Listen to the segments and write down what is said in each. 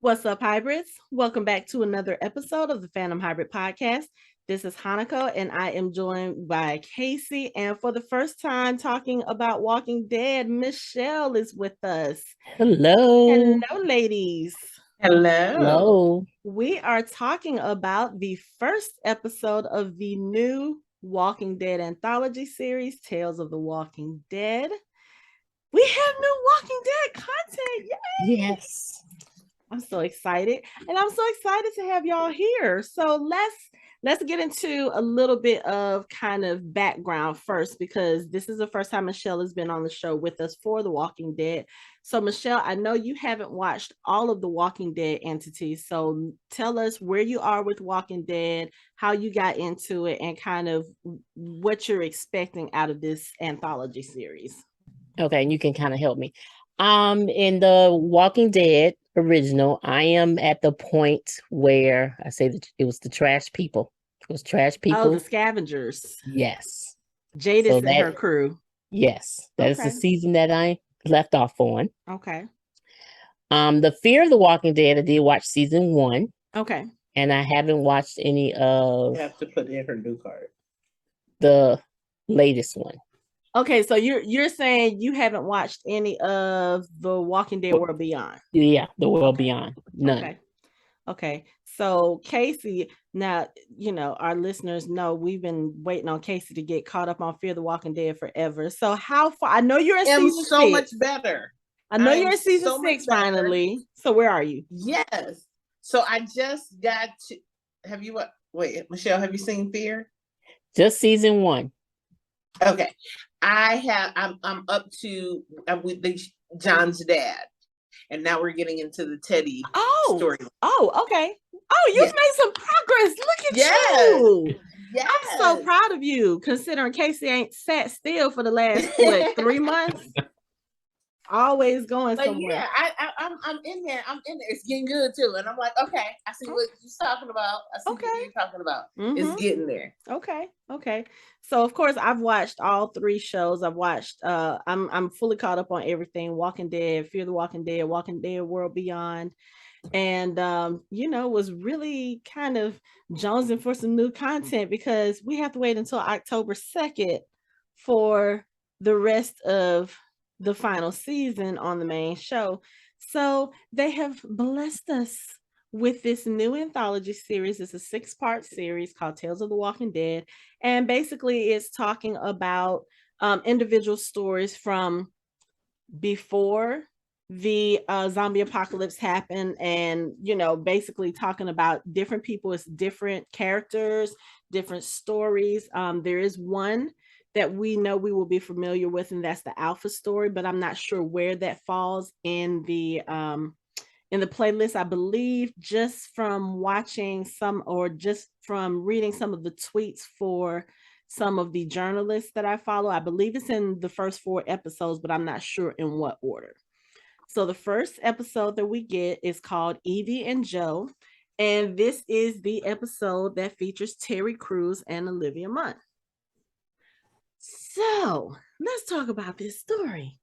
What's up, hybrids? Welcome back to another episode of the Phantom Hybrid Podcast. This is Hanukkah, and I am joined by Casey. And for the first time talking about Walking Dead, Michelle is with us. Hello. Hello, ladies. Hello. Hello. We are talking about the first episode of the new Walking Dead anthology series, Tales of the Walking Dead. We have new Walking Dead content. Yay! Yes. I'm so excited, and I'm so excited to have y'all here. So let's get into a little bit of kind of background first, because this is the first time Michelle has been on the show with us for The Walking Dead. So Michelle, I know you haven't watched all of the Walking Dead entities, so tell us where you are with Walking Dead, how you got into it, and kind of what you're expecting out of this anthology series. Okay, and you can kind of help me. In the Walking Dead original, I am at the point where I say that it was the trash people. It was trash Oh, people. the Scavengers. Yes. Jadis So and her crew. yes, that is the Okay. season that I left off on. Okay. The Fear of the Walking Dead, I did watch season 1, Okay. and I haven't watched any of You have to put in her new card. the latest one. Okay, so you're saying you haven't watched any of the Walking Dead World Beyond. Yeah, the World Okay. Beyond. None. Okay. Okay. So Casey, now our listeners know we've been waiting on Casey to get caught up on Fear the Walking Dead forever. So how far? I know you're in I'm season so six. much better. I know I you're am in season so much six better. finally. So where are you? Yes. So I just got to. Have you wait, Michelle? Have you seen Fear? Just season 1. Okay, I have. I'm up to. I'm with John's dad, and now we're getting into the Teddy story. Oh, okay. Oh, you've Yes. made some progress. Look at Yes. you. Yes. I'm so proud of you, considering Casey ain't sat still for the last 3 months. Always going But somewhere. yeah, I'm in there. I'm in there. It's getting good too, and I'm like, okay, I see what you're talking about. I see what you're talking about. It's getting there. Okay. So of course I've watched all 3 shows. I've watched I'm fully caught up on everything. Walking Dead, Fear the Walking Dead World Beyond. And was really kind of jonesing for some new content, because we have to wait until October 2nd for the rest of the final season on the main show. So they have blessed us with this new anthology series. It's a 6-part series called Tales of the Walking Dead, and basically it's talking about individual stories from before the zombie apocalypse happened, and basically talking about different people as different characters, different stories. There is one that we know we will be familiar with, and that's the Alpha story, but I'm not sure where that falls in the playlist. I believe, just from watching some, or just from reading some of the tweets for some of the journalists that I follow, I believe it's in the first 4 episodes, but I'm not sure in what order. So the first episode that we get is called Evie and Joe, and this is the episode that features Terry Crews and Olivia Munn. So let's talk about this story,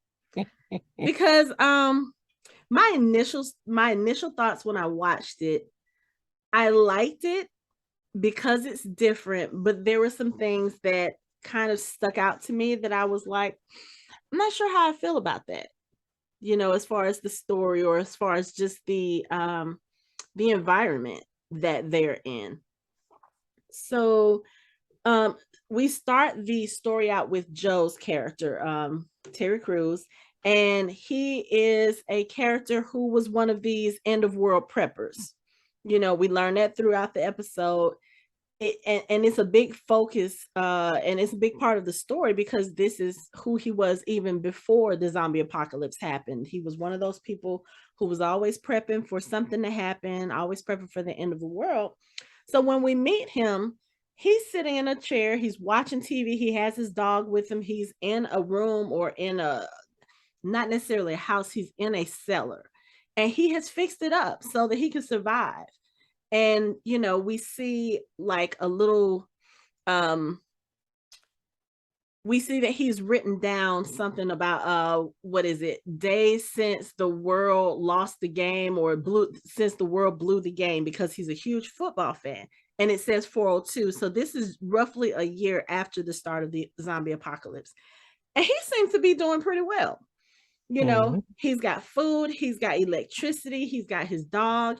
because my initial thoughts when I watched it, I liked it because it's different, but there were some things that kind of stuck out to me that I was like, I'm not sure how I feel about that. As far as the story, or as far as just the environment that they're in. So we start the story out with Joe's character, Terry Crews, and he is a character who was one of these end of world preppers. We learn that throughout the episode. And it's a big focus, and it's a big part of the story, because this is who he was even before the zombie apocalypse happened. He was one of those people who was always prepping for something to happen, always prepping for the end of the world. So when we meet him, he's sitting in a chair, he's watching TV, he has his dog with him, he's in a room, or in a, not necessarily a house, he's in a cellar, and he has fixed it up so that he can survive. And we see like a little we see that he's written down something about what is it, days since the world lost the game, or since the world blew the game, because he's a huge football fan, and it says 402. So this is roughly a year after the start of the zombie apocalypse, and he seems to be doing pretty well. He's got food, he's got electricity, he's got his dog,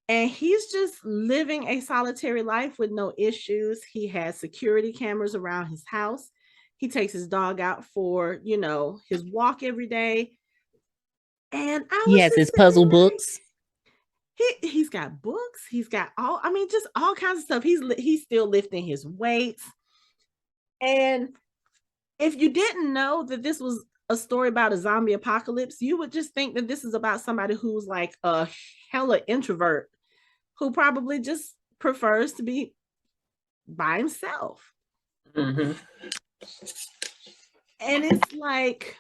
and he's just living a solitary life with no issues. He has security cameras around his house. He takes his dog out for, his walk every day. And he has his puzzle books. He's got books. He's got just all kinds of stuff. He's still lifting his weights. And if you didn't know that this was a story about a zombie apocalypse, you would just think that this is about somebody who's like a hella introvert, who probably just prefers to be by himself. Mm-hmm. And it's like,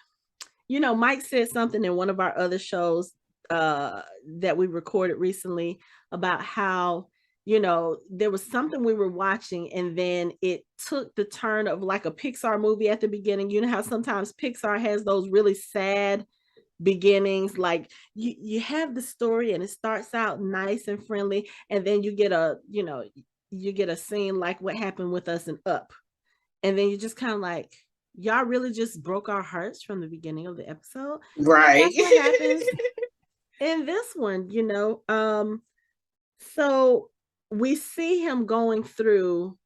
Mike said something in one of our other shows that we recorded recently about how, there was something we were watching, and then it took the turn of like a Pixar movie at the beginning. You know how sometimes Pixar has those really sad beginnings, like you have the story and it starts out nice and friendly, and then you get a scene like what happened with us in Up, and then you just kind of like, y'all really just broke our hearts from the beginning of the episode, right? That's what happens in this one. So we see him going through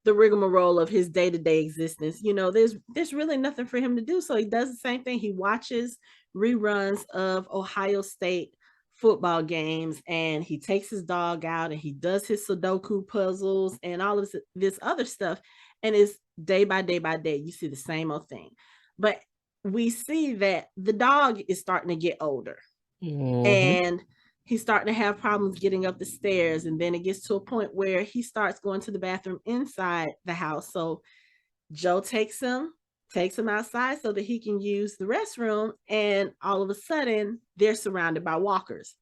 the rigmarole of his day-to-day existence. There's really nothing for him to do, so he does the same thing. He watches reruns of Ohio State football games, and he takes his dog out and he does his Sudoku puzzles and all of this other stuff, and it's day by day by day. You see the same old thing, but we see that the dog is starting to get older, and he's starting to have problems getting up the stairs, and then it gets to a point where he starts going to the bathroom inside the house. So Joe takes him outside so that he can use the restroom, and all of a sudden they're surrounded by walkers.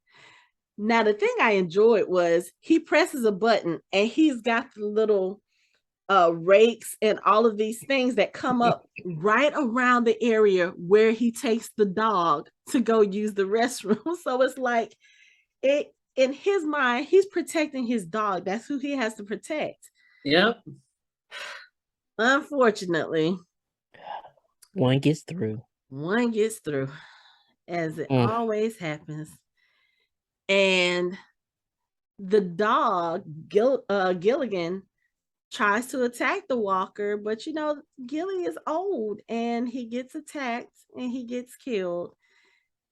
Now, the thing I enjoyed was he presses a button and he's got the little rakes and all of these things that come up right around the area where he takes the dog to go use the restroom. So it's like, in his mind, he's protecting his dog. That's who he has to protect. Yep. Unfortunately, one gets through, as it always happens. And the dog, Gilligan, tries to attack the walker, but Gilly is old and he gets attacked and he gets killed,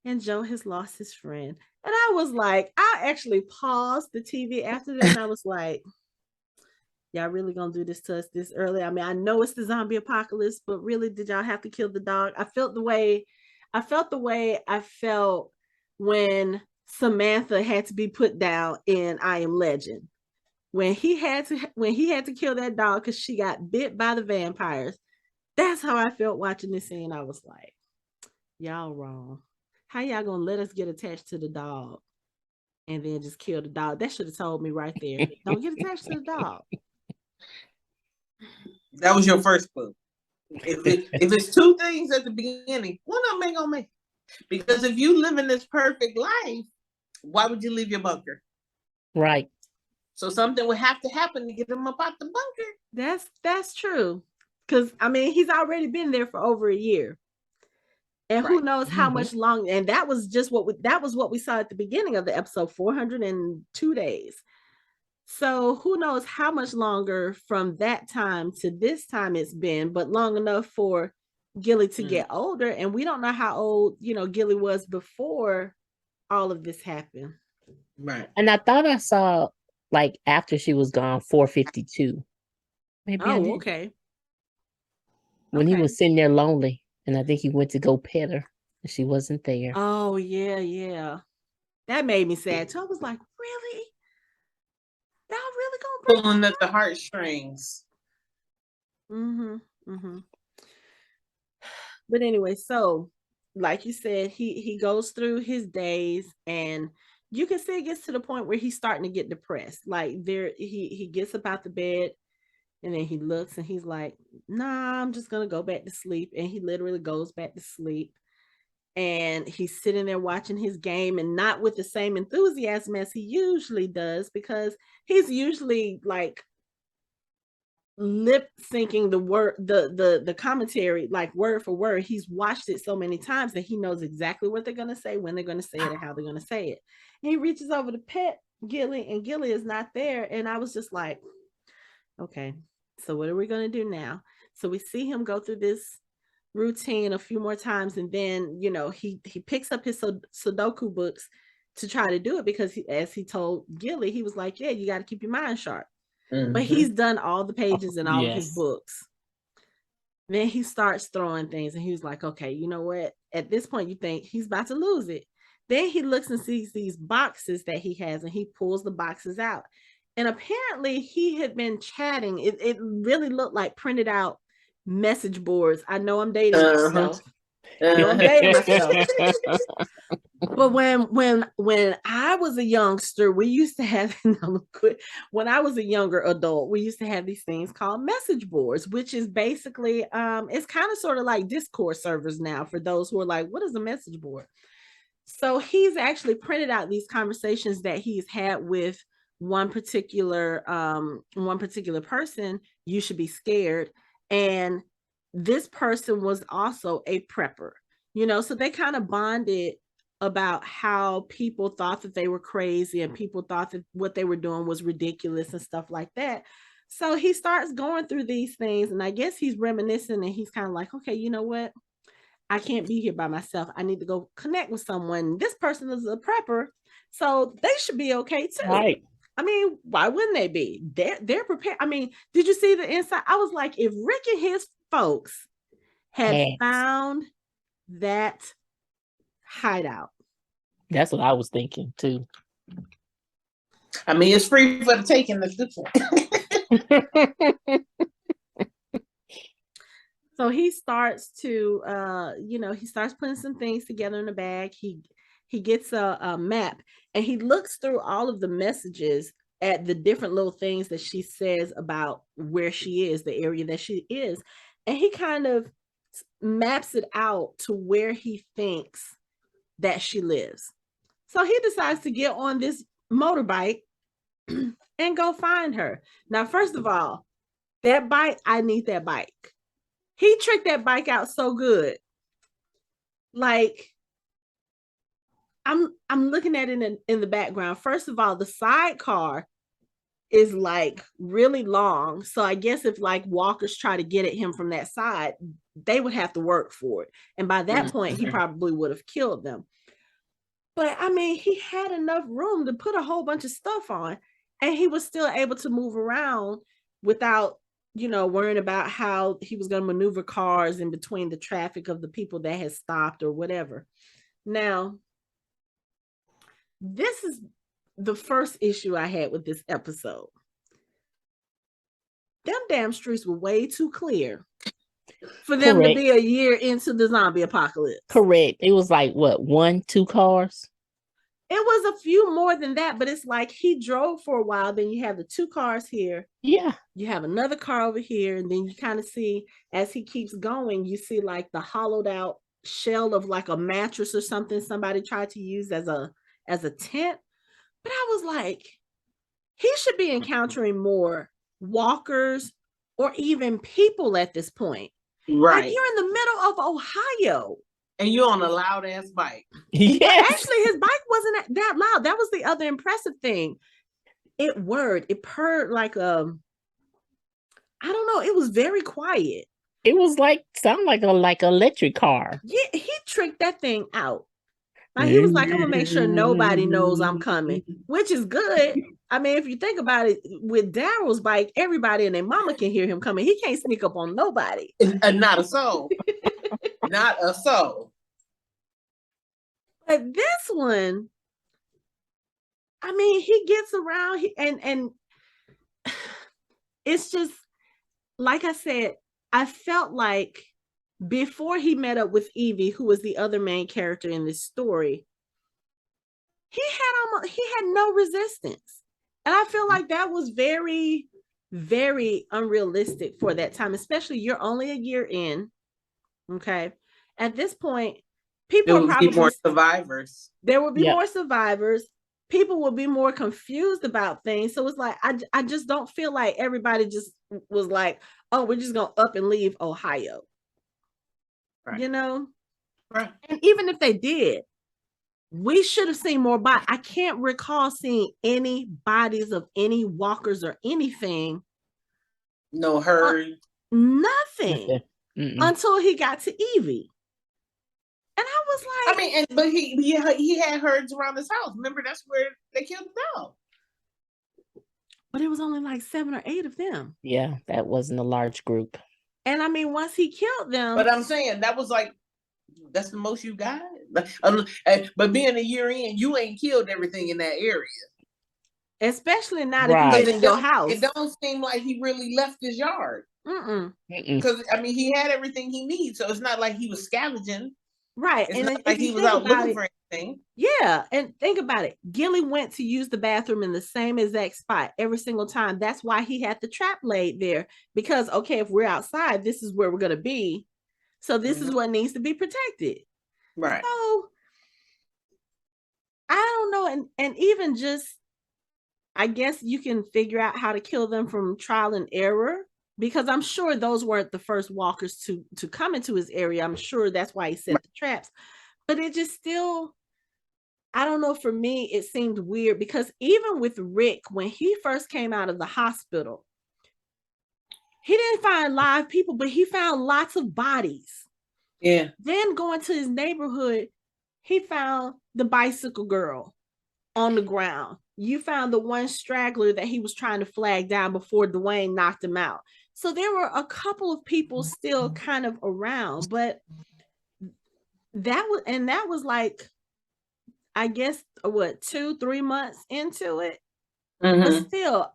and Joe has lost his friend. And I was like, I actually paused the TV after that, and I was like, y'all really gonna do this to us this early? I mean, I know it's the zombie apocalypse, but really, did y'all have to kill the dog? I felt the way I felt when Samantha had to be put down in I Am Legend, when he had to kill that dog because she got bit by the vampires. That's how I felt watching this scene. I was like, y'all wrong. How y'all gonna let us get attached to the dog and then just kill the dog? That should have told me right there. Don't get attached to the dog. That was your first clue. If it's two things at the beginning, one of them ain't gonna make it. Because if you live in this perfect life, why would you leave your bunker? Right. So something would have to happen to get him up out the bunker. That's true. Because I mean, he's already been there for over a year. And who knows how much longer. And that was just what we saw at the beginning of the episode, 402 days. So who knows how much longer from that time to this time it's been, but long enough for Gilly to get older. And we don't know how old, Gilly was before all of this happened. Right. And I thought I saw, like, after she was gone, 452. Maybe okay. When he was sitting there lonely. And I think he went to go pet her, and she wasn't there. Oh, yeah. That made me sad too. I was like, really? Y'all really gonna pulling at the heartstrings? But anyway, so like you said, he goes through his days, and you can see it gets to the point where he's starting to get depressed. Like he gets up out the bed, And then he looks and he's like, nah, I'm just gonna go back to sleep. And he literally goes back to sleep. And he's sitting there watching his game, and not with the same enthusiasm as he usually does, because he's usually like lip syncing the word, the commentary, like word for word. He's watched it so many times that he knows exactly what they're going to say, when they're going to say it, and how they're going to say it. And he reaches over to pet Gilly, and Gilly is not there. And I was just like, okay, so what are we going to do now? So we see him go through this routine a few more times, and then he picks up his Sudoku books to try to do it, because as he told Gilly, he was like, yeah, you got to keep your mind sharp. But he's done all the pages in all of his books. Then he starts throwing things, and he was like, okay, you know what, at this point you think he's about to lose it. Then he looks and sees these boxes that he has, and he pulls the boxes out, and apparently he had been chatting. It really looked like printed out message boards. I know I'm dating myself. I know I'm dating myself. But when I was a youngster, we used to have, when I was a younger adult, we used to have these things called message boards, which is basically, it's kind of sort of like Discord servers now, for those who are like, what is a message board? So he's actually printed out these conversations that he's had with one particular person. You should be scared. And this person was also a prepper, so they kind of bonded about how people thought that they were crazy, and people thought that what they were doing was ridiculous and stuff like that. So he starts going through these things, and I guess he's reminiscing, and he's kind of like, okay, you know what? I can't be here by myself. I need to go connect with someone. This person is a prepper, so they should be okay too. Right. I mean, why wouldn't they be? They're prepared. I mean, did you see the inside? I was like, if Rick and his folks had found that hideout. That's what I was thinking too. I mean, it's free for the taking. That's good. So he starts to, he starts putting some things together in a bag. He gets a map, and he looks through all of the messages at the different little things that she says about where she is, the area that she is. And he kind of maps it out to where he thinks that she lives. So he decides to get on this motorbike and go find her. Now, first of all, that bike, I need that bike. He tricked that bike out so good. Like, I'm looking at it in the background. First of all, the sidecar is like really long. So I guess if like walkers try to get at him from that side, they would have to work for it. And by that point, he probably would have killed them. But I mean, he had enough room to put a whole bunch of stuff on, and he was still able to move around without, worrying about how he was going to maneuver cars in between the traffic of the people that had stopped or whatever. Now, this is the first issue I had with this episode. Them damn streets were way too clear for them to be a year into the zombie apocalypse. Correct. It was like, what, 1-2 cars? It was a few more than that, but it's like he drove for a while. Then you have the 2 cars here. Yeah. You have another car over here. And then you kind of see, as he keeps going, you see like the hollowed out shell of like a mattress or something somebody tried to use as a tent. But I was like, he should be encountering more walkers or even people at this point. Right. Like, you're in the middle of Ohio. And you're on a loud ass bike. Yes. Actually, his bike wasn't that loud. That was the other impressive thing. It purred like I don't know. It was very quiet. It was like sound like an electric car. Yeah, he tricked that thing out. Like, he was like, I'm gonna make sure nobody knows I'm coming, which is good. I mean, if you think about it, with Daryl's bike, everybody and their mama can hear him coming. He can't sneak up on nobody. Not a soul. Not a soul. But this one, I mean, he gets around and it's just, like I said, I felt like before he met up with Evie, who was the other main character in this story, he had no resistance. And I feel like that was very very unrealistic for that time, especially you're only a year in. Okay. At this point, people There are will be probably more survivors. there will be Yep. more survivors. People will be more confused about things. So it's like I just don't feel like everybody just was like, oh, we're just gonna up and leave Ohio. Right. You know? Right. And even if they did, we should have seen more bodies. I can't recall seeing any bodies of any walkers or anything. No herd. Nothing Mm-mm. until he got to Evie. And I was like, I mean, but he had herds around his house. Remember, that's where they killed the dog. but it was only like 7 or 8 of them. Yeah, that wasn't a large group. And I mean, once he killed them, But I'm saying that was like, that's the most you got. But being a year in, you ain't killed everything in that area. especially not Right. if he's in your house. It don't seem like he really left his yard. Mm-mm. Because I mean, he had everything he needs, so it's not like he was scavenging. Right. It's And not if like you he was think out about looking it, for anything. yeah, and think about it. Gilly went to use the bathroom in the same exact spot every single time. That's why he had the trap laid there. Because okay, if we're outside, this is where we're gonna be. So this is what needs to be protected. Right. So I don't know, and even just I guess you can figure out how to kill them from trial and error, because I'm sure those weren't the first walkers to come into his area. I'm sure that's why he set the traps. But it just still, I don't know, for me, it seemed weird because even with Rick, when he first came out of the hospital, he didn't find live people, but he found lots of bodies. Yeah. Then going to his neighborhood, he found the bicycle girl on the ground. You found the one straggler that he was trying to flag down before Dwayne knocked him out. So there were a couple of people still kind of around, but that was like, I guess, what, 2-3 months into it. But still,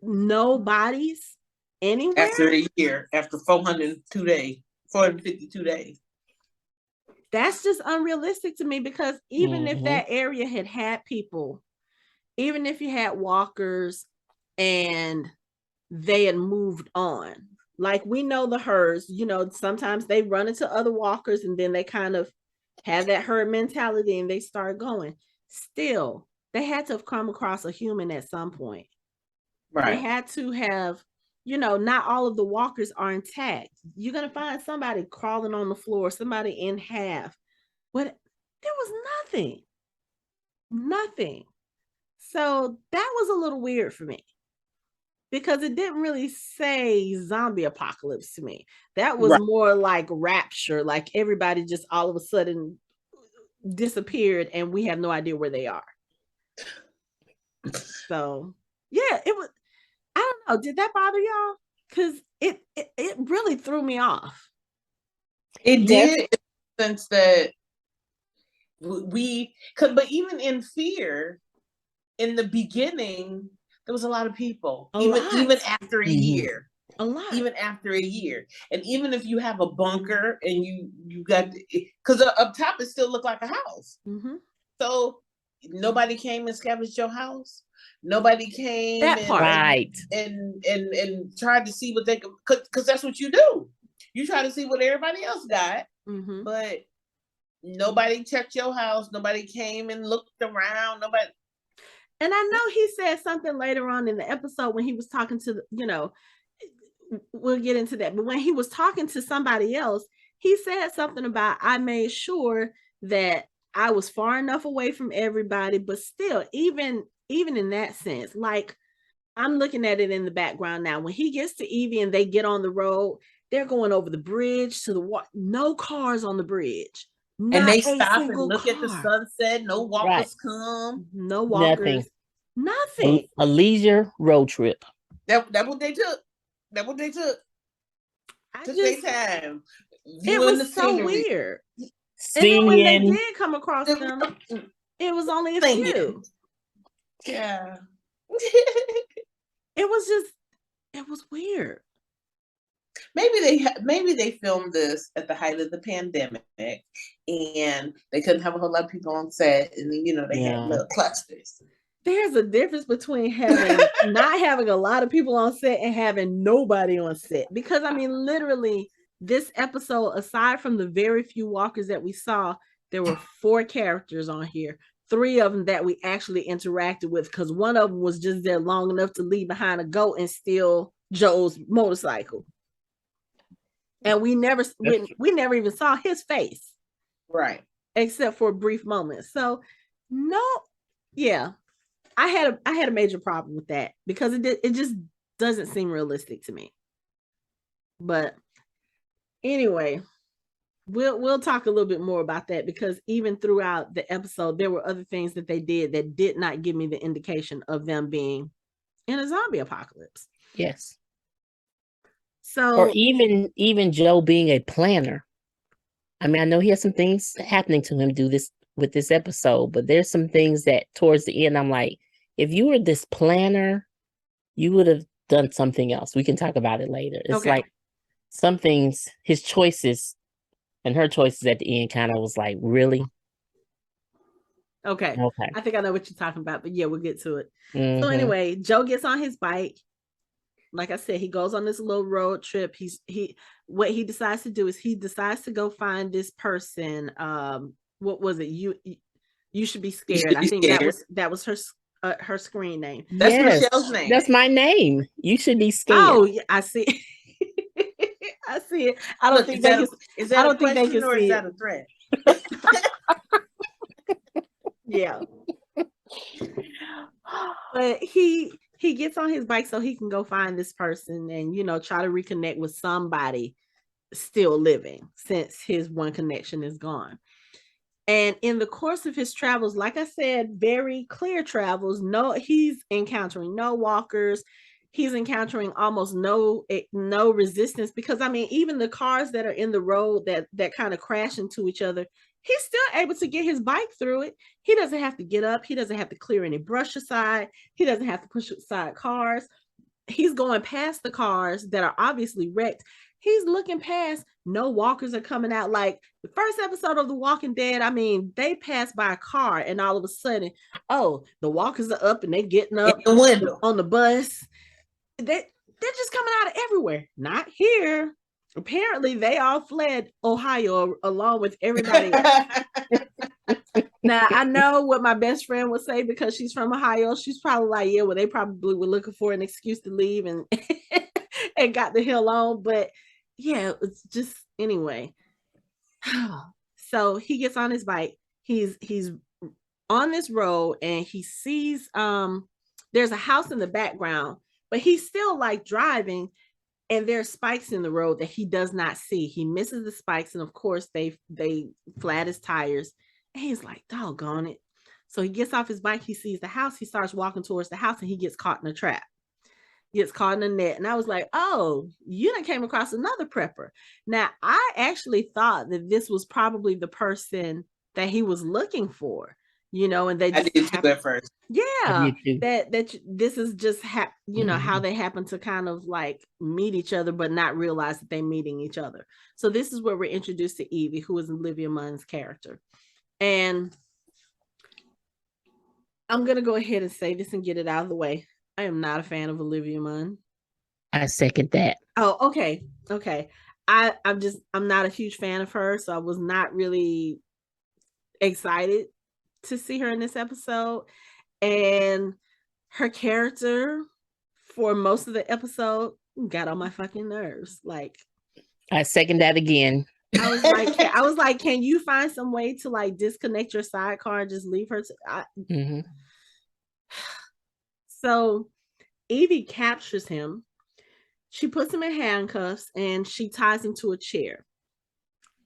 no bodies anywhere After a year, after 402 days, 452 days. That's just unrealistic to me, because even if that area had people, even if you had walkers and they had moved on, like we know the herds, sometimes they run into other walkers and then they kind of have that herd mentality and they start going. Still, they had to have come across a human at some point. They had to have, not all of the walkers are intact. You're going to find somebody crawling on the floor, somebody in half. But there was nothing. So that was a little weird for me, because it didn't really say zombie apocalypse to me. That was more like rapture, like everybody just all of a sudden disappeared and we have no idea where they are. So yeah, it was, I don't know, did that bother y'all? Because it really threw me off. It did, in the sense that but even in Fear, in the beginning, there was a lot of people, even after a year. A lot. Even after a year. And even if you have a bunker and you got, because up top it still looked like a house. So nobody came and scavenged your house. Nobody came and tried to see what they could, because that's what you do. You try to see what everybody else got, but nobody checked your house. Nobody came and looked around. Nobody. And I know he said something later on in the episode when he was talking to, we'll get into that, but when he was talking to somebody else, he said something about, I made sure that I was far enough away from everybody, but still, even in that sense, like, I'm looking at it in the background now. When he gets to Evie and they get on the road, they're going over the bridge to the water. No cars on the bridge. And they stop and look at the sunset. No walkers come. No walkers. Nothing. A leisure road trip. That's what they took. That's what they took. Took their time. It was so weird. Singing. And then when they did come across them, it was only a few. Yeah. It was weird. Maybe they filmed this at the height of the pandemic, and they couldn't have a whole lot of people on set, and then they had little clusters. there's a difference between not having a lot of people on set and having nobody on set. Because I mean, literally, this episode, aside from the very few walkers that we saw, there were 4 characters on here. 3 of them that we actually interacted with, because one of them was just there long enough to leave behind a goat and steal Joe's motorcycle. And we never even saw his face. Right. Except for a brief moment. So no, yeah. I had a major problem with that because it just doesn't seem realistic to me. But anyway, we'll talk a little bit more about that, because even throughout the episode, there were other things that they did that did not give me the indication of them being in a zombie apocalypse. Yes. So, or even Joe being a planner. I mean, I know he has some things happening to him with this episode, but there's some things that towards the end, I'm like, if you were this planner, you would have done something else. We can talk about it later. It's like some things, his choices and her choices at the end kind of was like, really? Okay. I think I know what you're talking about, but yeah, we'll get to it. Mm-hmm. So anyway, Joe gets on his bike. Like I said, he goes on this little road trip. What he decides to do is he decides to go find this person. What was it? You should be scared. I think that was her screen name. That's Michelle's name. That's my name. You should be scared. Oh, yeah, I see. I see it. I don't think they can. Is that a question or is that a threat? Yeah. But he gets on his bike so he can go find this person and, try to reconnect with somebody still living, since his one connection is gone. And in the course of his travels, like I said, very clear travels. He's encountering no walkers. He's encountering almost no resistance, because I mean, even the cars that are in the road that kind of crash into each other, he's still able to get his bike through it. He doesn't have to get up. He doesn't have to clear any brush aside. He doesn't have to push aside cars. He's going past the cars that are obviously wrecked. He's looking past. No walkers are coming out. Like the first episode of The Walking Dead, I mean, they pass by a car and all of a sudden, oh, the walkers are up and they're getting up in the window on the bus. They're just coming out of everywhere. Not here. Apparently, they all fled Ohio along with everybody else. Now, I know what my best friend would say, because she's from Ohio. She's probably like, yeah, well, they probably were looking for an excuse to leave and and got the hell on. But yeah, it's just, anyway. So he gets on his bike. He's on this road and he sees there's a house in the background, but he's still like driving, and there's spikes in the road that he does not see. He misses the spikes, and of course they flat his tires. And he's like, doggone it. So he gets off his bike, he sees the house, he starts walking towards the house, and he gets caught in a trap. Gets caught in a net. And I was like, oh, you done came across another prepper. Now, I actually thought that this was probably the person that he was looking for, and they just I did too at first. Yeah, that this is just how they happen to kind of like meet each other, but not realize that they're meeting each other. So this is where we're introduced to Evie, who is Olivia Munn's character. And I'm gonna go ahead and say this and get it out of the way. I am not a fan of Olivia Munn. I second that. Oh, okay. I'm not a huge fan of her, so I was not really excited to see her in this episode. And her character for most of the episode got on my fucking nerves. Like, I second that again. I was like, can you find some way to like disconnect your sidecar and just leave her to So Evie captures him. She puts him in handcuffs and she ties him to a chair.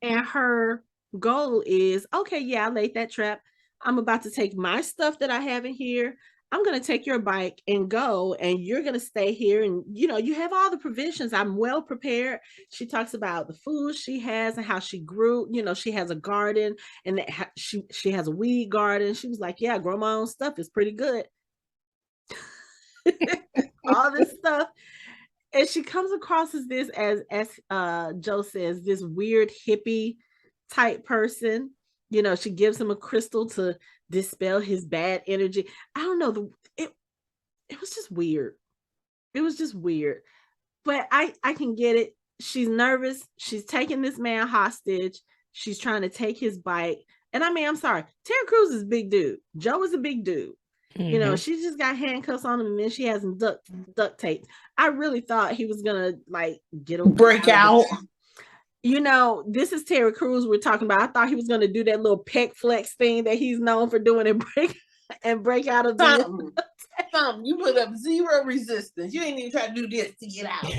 And her goal is, okay, yeah, I laid that trap. I'm about to take my stuff that I have in here. I'm going to take your bike and go, and you're going to stay here. And, you have all the provisions. I'm well prepared. She talks about the food she has and how she grew. She has a garden, and that she has a weed garden. She was like, yeah, I grow my own stuff. It's pretty good. All this stuff. And she comes across as this, as Joe says, this weird hippie type person. She gives him a crystal to dispel his bad energy. I don't know. It was just weird. It was just weird. But I can get it. She's nervous. She's taking this man hostage. She's trying to take his bike. And I mean, I'm sorry. Terry Crews is a big dude. Joe is a big dude. You know, she just got handcuffs on him, and then she has him duct taped. I really thought he was gonna like break out. You know, this is Terry Crews we're talking about. I thought he was gonna do that little pec flex thing that he's known for doing and break out of the. You put up zero resistance. You ain't even try to do this to get out.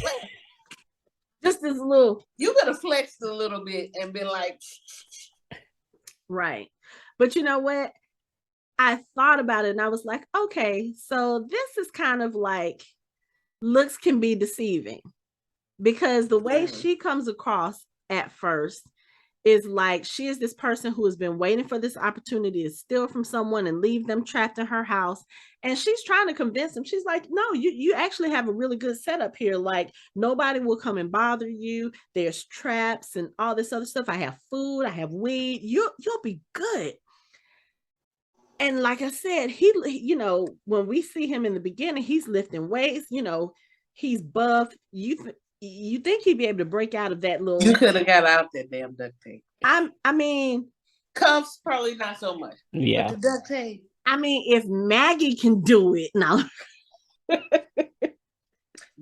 Just this little. You could have flexed a little bit and been like, right. But you know what? I thought about it and I was like, okay, so this is kind of like looks can be deceiving, because the way she comes across at first is like she is this person who has been waiting for this opportunity to steal from someone and leave them trapped in her house. And she's trying to convince him. She's like, no, you actually have a really good setup here. Like nobody will come and bother you. There's traps and all this other stuff. I have food. I have weed. You'll be good. And like I said, he, you know, when we see him in the beginning, he's lifting weights, you know, he's buff. You think he'd be able to break out of that little. You could have got out that damn duct tape. I mean, cuffs probably not so much. Yeah. But the duct tape. I mean, if Maggie can do it now.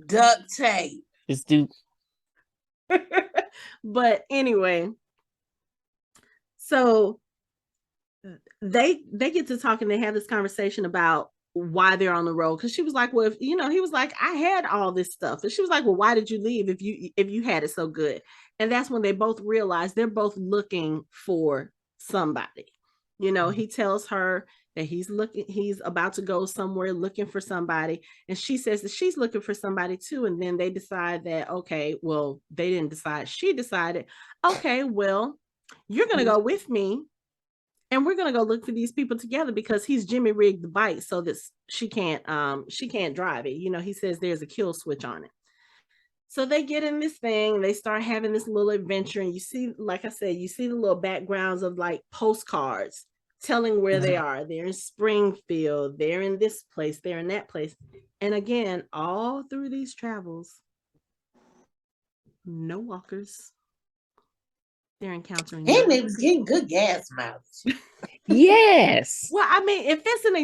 Duct tape. Just do. But anyway, so they get to talk and they have this conversation about why they're on the road, because she was like, well, if, you know, he was like, I had all this stuff, and she was like, well, why did you leave if you had it so good? And that's when they both realized they're both looking for somebody. You know, he tells her that he's about to go somewhere looking for somebody, and she says that she's looking for somebody too. And then they decide that, okay, well, they didn't decide, she decided, okay, well, you're gonna go with me and we're gonna go look for these people together, because he's Jimmy rigged the bike so that she can't drive it. You know, he says there's a kill switch on it. So they get in this thing, they start having this little adventure, and you see, like I said, you see the little backgrounds of like postcards telling where they are. They're in Springfield, they're in this place, they're in that place. And again, all through these travels, no walkers. They're encountering. And they was getting good gas mileage. Yes. Well, I mean, if it's an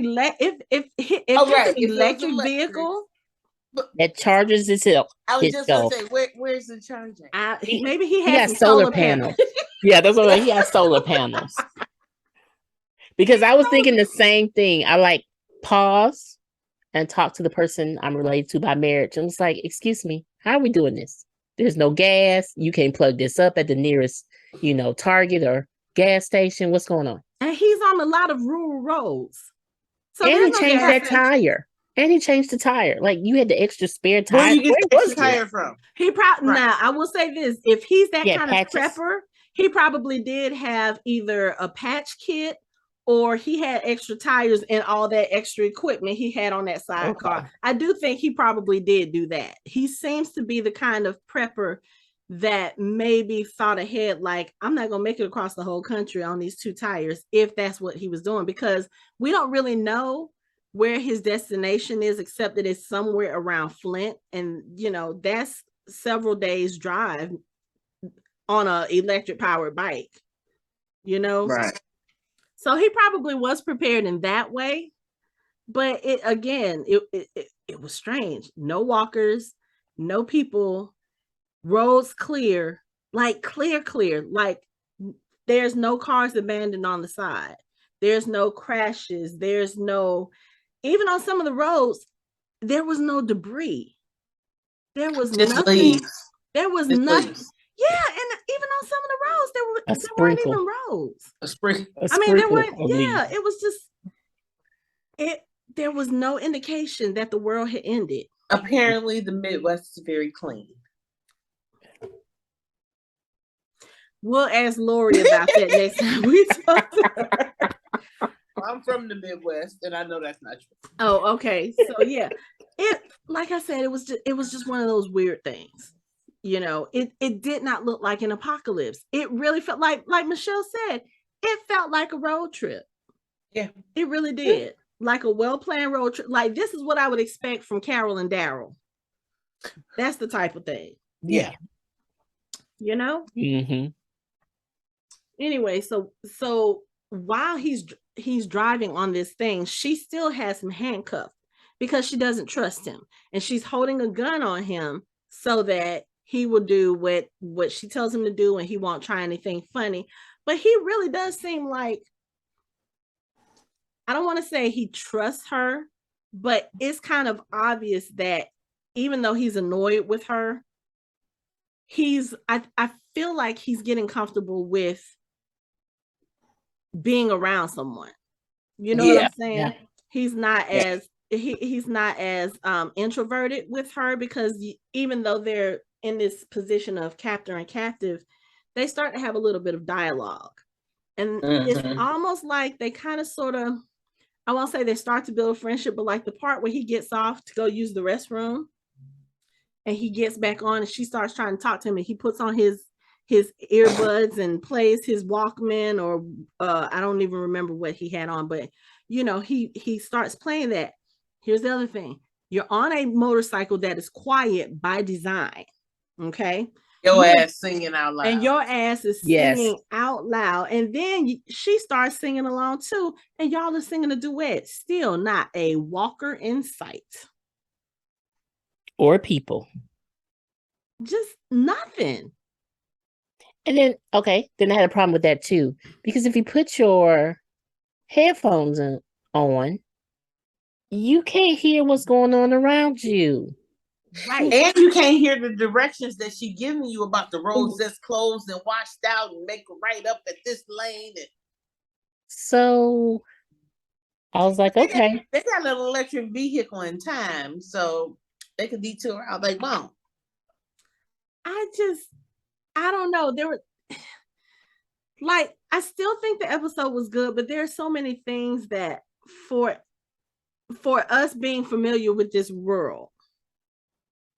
electric vehicle that charges itself. I was just gonna say, where's the charging? Maybe he has solar panels. Yeah, that's what he has solar panels. Because I was thinking the same thing. I like pause and talk to the person I'm related to by marriage. And it's like, excuse me, how are we doing this? There's no gas. You can't plug this up at the nearest, you know, Target or gas station. What's going on? And he's on a lot of rural roads. So and he changed that tire. And he changed the tire. Like you had the extra spare tire. Where you get the extra tire from? He probably now. I will say this: if he's that kind of prepper, he probably did have either a patch kit or he had extra tires and all that extra equipment he had on that sidecar. Okay. I do think he probably did do that. He seems to be the kind of prepper that maybe thought ahead, like, I'm not going to make it across the whole country on these two tires, if that's what he was doing, because we don't really know where his destination is, except that it's somewhere around Flint. And, you know, that's several days drive on a electric powered bike, you know? Right. So he probably was prepared in that way, but it was strange. No walkers, no people, roads clear, like clear, like there's no cars abandoned on the side. There's no crashes. There's no, even on some of the roads, there was no debris. There was just nothing. Leaves. There was just nothing. Leaves. Yeah, and even on some of the roads, there weren't even roads. A sprinkle. I mean, there weren't. Yeah, it was just it. There was no indication that the world had ended. Apparently, the Midwest is very clean. We'll ask Lori about that next time we talk. I'm from the Midwest, and I know that's not true. Oh, okay. So yeah, like I said, it was just one of those weird things. You know, it did not look like an apocalypse. It really felt like Michelle said, it felt like a road trip. Yeah. It really did. Like a well-planned road trip. Like this is what I would expect from Carol and Daryl. That's the type of thing. Yeah. You know? Mm-hmm. Anyway, so while he's driving on this thing, she still has him handcuffed because she doesn't trust him. And she's holding a gun on him so that he will do what she tells him to do and he won't try anything funny. But he really does seem like, I don't want to say he trusts her, but it's kind of obvious that even though he's annoyed with her, I feel like he's getting comfortable with being around someone. You know what I'm saying? Yeah. He's not as he's not as introverted with her because even though they're in this position of captor and captive, they start to have a little bit of dialogue. And it's almost like they kind of sort of, I won't say they start to build a friendship, but like the part where he gets off to go use the restroom and he gets back on and she starts trying to talk to him and he puts on his earbuds and plays his Walkman or I don't even remember what he had on, but you know, he starts playing that. Here's the other thing. You're on a motorcycle that is quiet by design. Okay. Your ass singing out loud. And your ass is singing out loud. And then she starts singing along too. And y'all are singing a duet. Still not a walker in sight. Or people. Just nothing. And then, then I had a problem with that too. Because if you put your headphones on, you can't hear what's going on around you. Right. And you can't hear the directions that she's giving you about the roads that's closed and washed out and make a right up at this lane. So I was like, okay. They got an electric vehicle in time, so they can detour how they want. I don't know. There were like, I still think the episode was good, but there are so many things that for us being familiar with this world,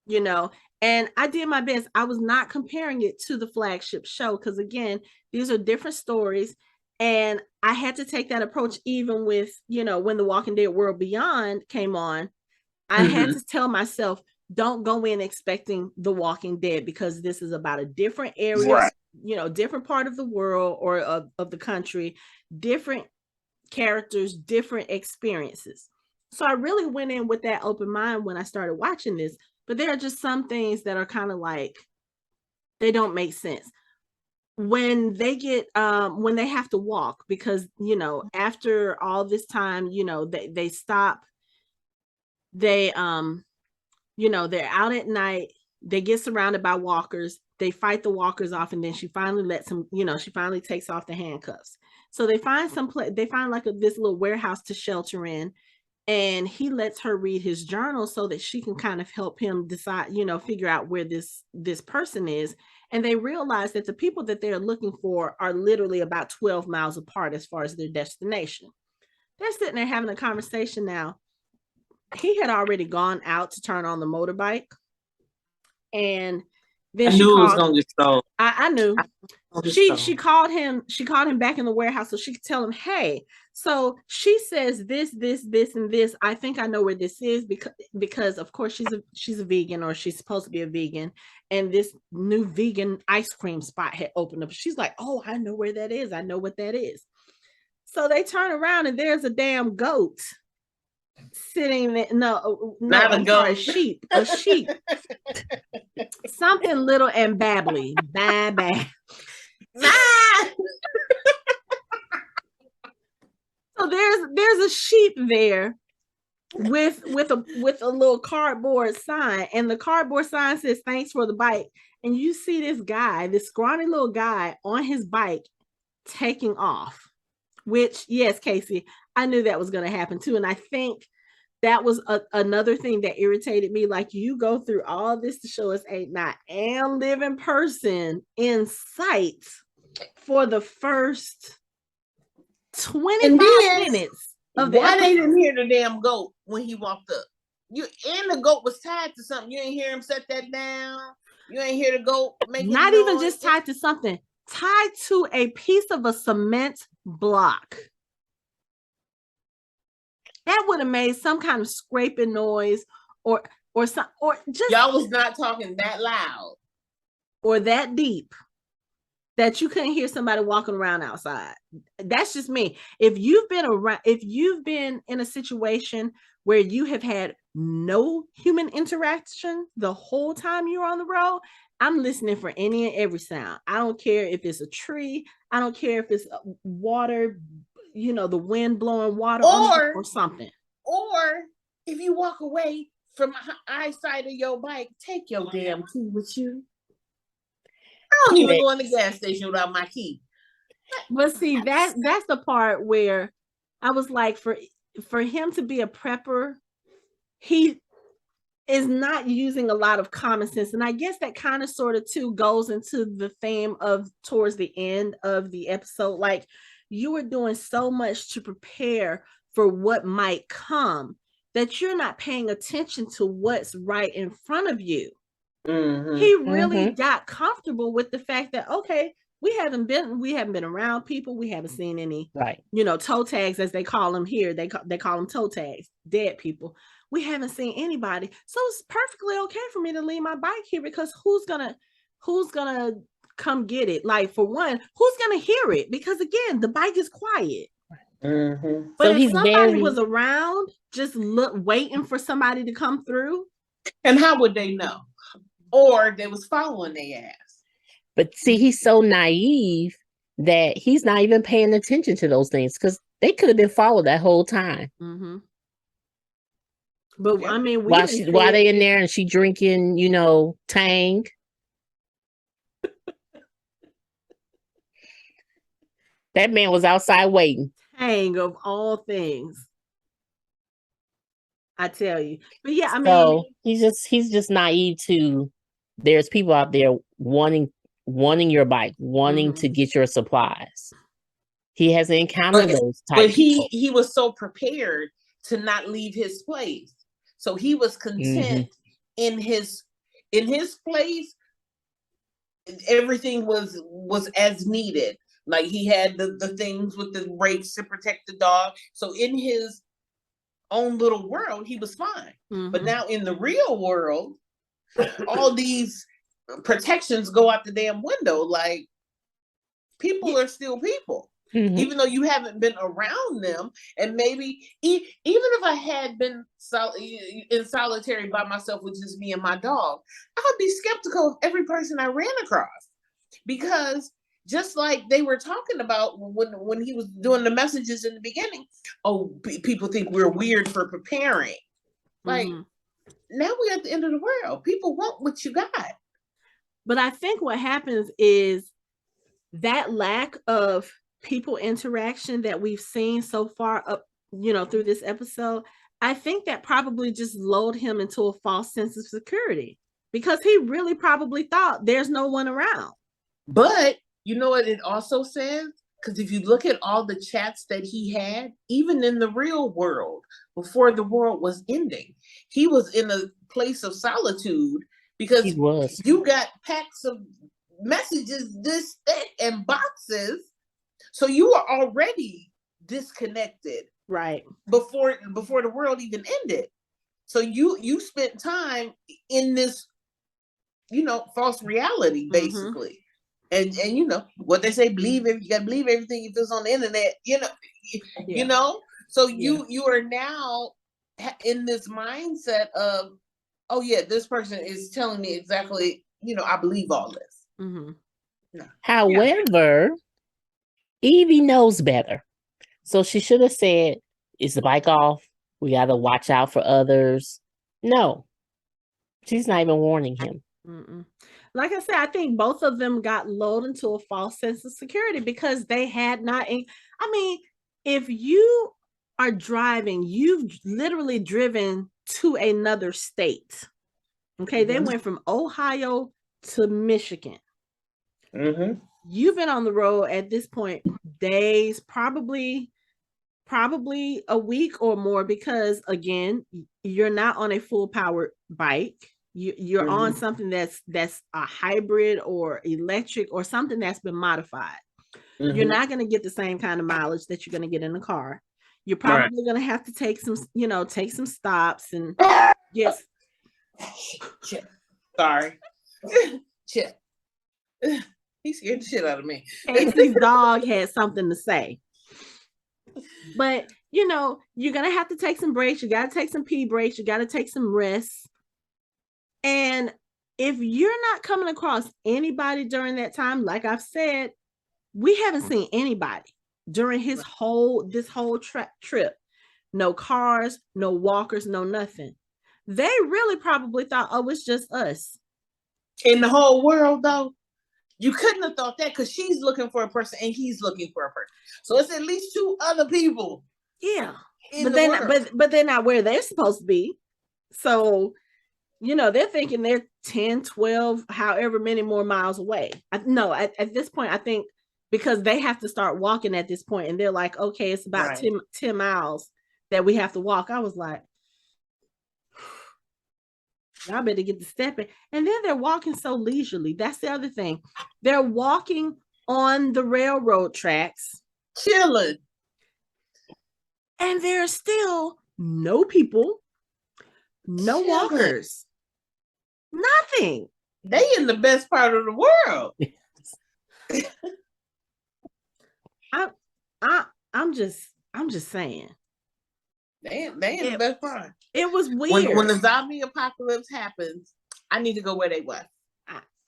you know, and I did my best. I was not comparing it to the flagship show because again, these are different stories. And I had to take that approach even with, you know, when The Walking Dead World Beyond came on, I had to tell myself, don't go in expecting The Walking Dead because this is about a different area, right, you know, different part of the world or of the country, different characters, different experiences. So I really went in with that open mind when I started watching this, but there are just some things that are kind of like, they don't make sense. When they get, when they have to walk, because, you know, after all this time, you know, they stop, they, you know, they're out at night, they get surrounded by walkers, they fight the walkers off, and then she finally lets him, you know, she finally takes off the handcuffs. So they find they find like this little warehouse to shelter in, and he lets her read his journal so that she can kind of help him decide, you know, figure out where this person is. And they realize that the people that they're looking for are literally about 12 miles apart as far as their destination. They're sitting there having a conversation now. He had already gone out to turn on the motorbike. And then I knew it was gonna get stolen. I knew. She called him back in the warehouse so she could tell him, hey, so she says this, and this. I think I know where this is because of course she's a vegan, or she's supposed to be a vegan, and this new vegan ice cream spot had opened up. She's like, oh, I know where that is. I know what that is. So they turn around and there's a damn goat sitting there. No, not a goat. A sheep. Something little and babbly. Bye. So there's a sheep there with a little cardboard sign, and the cardboard sign says thanks for the bike. And you see this guy, this scrawny little guy on his bike taking off, which, yes, Casey, I knew that was going to happen too. And I think that was another thing that irritated me. Like, you go through all this to show us not a living person in sight for the first 25 minutes of the why they didn't hear the damn goat when he walked up? The goat was tied to something. You ain't hear him set that down. You ain't hear the goat make not even just tied to something, tied to a piece of a cement block. that would have made some kind of scraping noise or some or just y'all was not talking that loud or that deep that you couldn't hear somebody walking around outside. That's just me. If you've been in a situation where you have had no human interaction the whole time you're on the road, I'm listening for any and every sound. I don't care if it's a tree. I don't care if it's water, the wind blowing water or something. Or if you walk away from eyesight of your bike, take your damn key with you. I don't even go in the gas station without my key. But see, that's the part where I was like, for him to be a prepper, he is not using a lot of common sense. And I guess that kind of sort of too goes into the theme of towards the end of the episode. Like, you were doing so much to prepare for what might come that you're not paying attention to what's right in front of you. Mm-hmm. He really got comfortable with the fact that, okay, we haven't been around people. We haven't seen any, toe tags, as they call them here. They call them toe tags, dead people. We haven't seen anybody. So it's perfectly okay for me to leave my bike here, because who's gonna come get it? Like, for one, who's gonna hear it? Because again, the bike is quiet. Mm-hmm. But so if somebody was around, just waiting for somebody to come through. And how would they know? Or they was following their ass. But see, he's so naive that he's not even paying attention to those things, because they could have been followed that whole time. Mm-hmm. But I mean, while they in there and she drinking, Tang. That man was outside waiting. Tang of all things, I tell you. But yeah, I mean, he's just naive to. There's people out there wanting your bike, wanting to get your supplies. He hasn't encountered those types. But he was so prepared to not leave his place. So he was content in his place. Everything was as needed. Like, he had the things with the rakes to protect the dog. So in his own little world, he was fine. Mm-hmm. But now in the real world, all these protections go out the damn window. Like, people are still people. Mm-hmm. Even though you haven't been around them. And maybe even if I had been in solitary by myself with just me and my dog, I would be skeptical of every person I ran across. Because just like they were talking about when he was doing the messages in the beginning, people think we're weird for preparing. Like, now we're at the end of the world. People want what you got. But I think what happens is that lack of people interaction that we've seen so far up, through this episode, I think that probably just lulled him into a false sense of security, because he really probably thought there's no one around. But you know what it also says? Because if you look at all the chats that he had, even in the real world, before the world was ending, he was in a place of solitude, because you got packs of messages this thick and boxes. So you were already disconnected, right, before the world even ended. So you spent time in this, false reality, basically. And what they say, you gotta believe everything if it's on the internet. So you are now in this mindset of, oh yeah, this person is telling me exactly. I believe all this. Mm-hmm. No. However. Evie knows better. So she should have said, is the bike off? We got to watch out for others. No. She's not even warning him. Mm-mm. Like I said, I think both of them got lulled into a false sense of security, because they had not. I mean, if you are driving, you've literally driven to another state. Okay. They went from Ohio to Michigan. Mm-hmm. You've been on the road at this point days, probably a week or more, because again, you're not on a full powered bike. You're on something that's a hybrid or electric or something that's been modified. You're not going to get the same kind of mileage that you're going to get in a car. You're probably gonna have to take some, take some stops and yes. Chip. Sorry. Chip. He scared the shit out of me. Casey's dog had something to say. But you're gonna have to take some breaks. You gotta take some pee breaks, you gotta take some rest. And if you're not coming across anybody during that time, like I've said, we haven't seen anybody during this whole trip. No cars, no walkers, no nothing. They really probably thought, oh, it's just us. In the whole world, though, you couldn't have thought that because she's looking for a person and he's looking for a person. So it's at least 2 other people. Yeah. But they're not where they're supposed to be. So, they're thinking they're 10, 12, however many more miles away. At this point, I think because they have to start walking at this point and they're like, okay, it's about 10 miles that we have to walk. I was like, y'all better get to stepping. And then they're walking so leisurely. That's the other thing. They're walking on the railroad tracks. Chilling. And there are still no people, no walkers, nothing. They in the best part of the world. I'm just saying. They in the best part. It was weird. When the zombie apocalypse happens, I need to go where they were.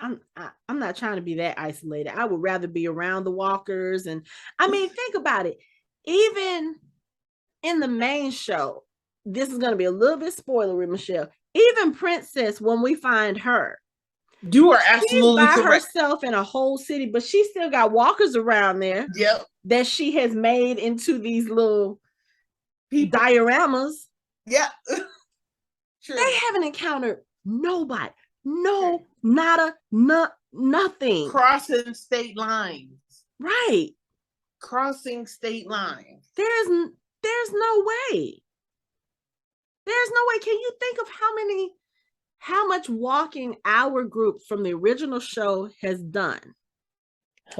I'm not trying to be that isolated. I would rather be around the walkers. And I mean, think about it. Even in the main show, this is going to be a little bit spoilery, Michelle. Even Princess, when we find her, you are absolutely she's by correct. herself in a whole city, but she still got walkers around there. Yep. That she has made into these little dioramas. Yeah. True. They haven't encountered nobody. No, nada, nothing. Crossing state lines. Right. Crossing state lines. There's no way. There's no way. Can you think of how much walking our group from the original show has done?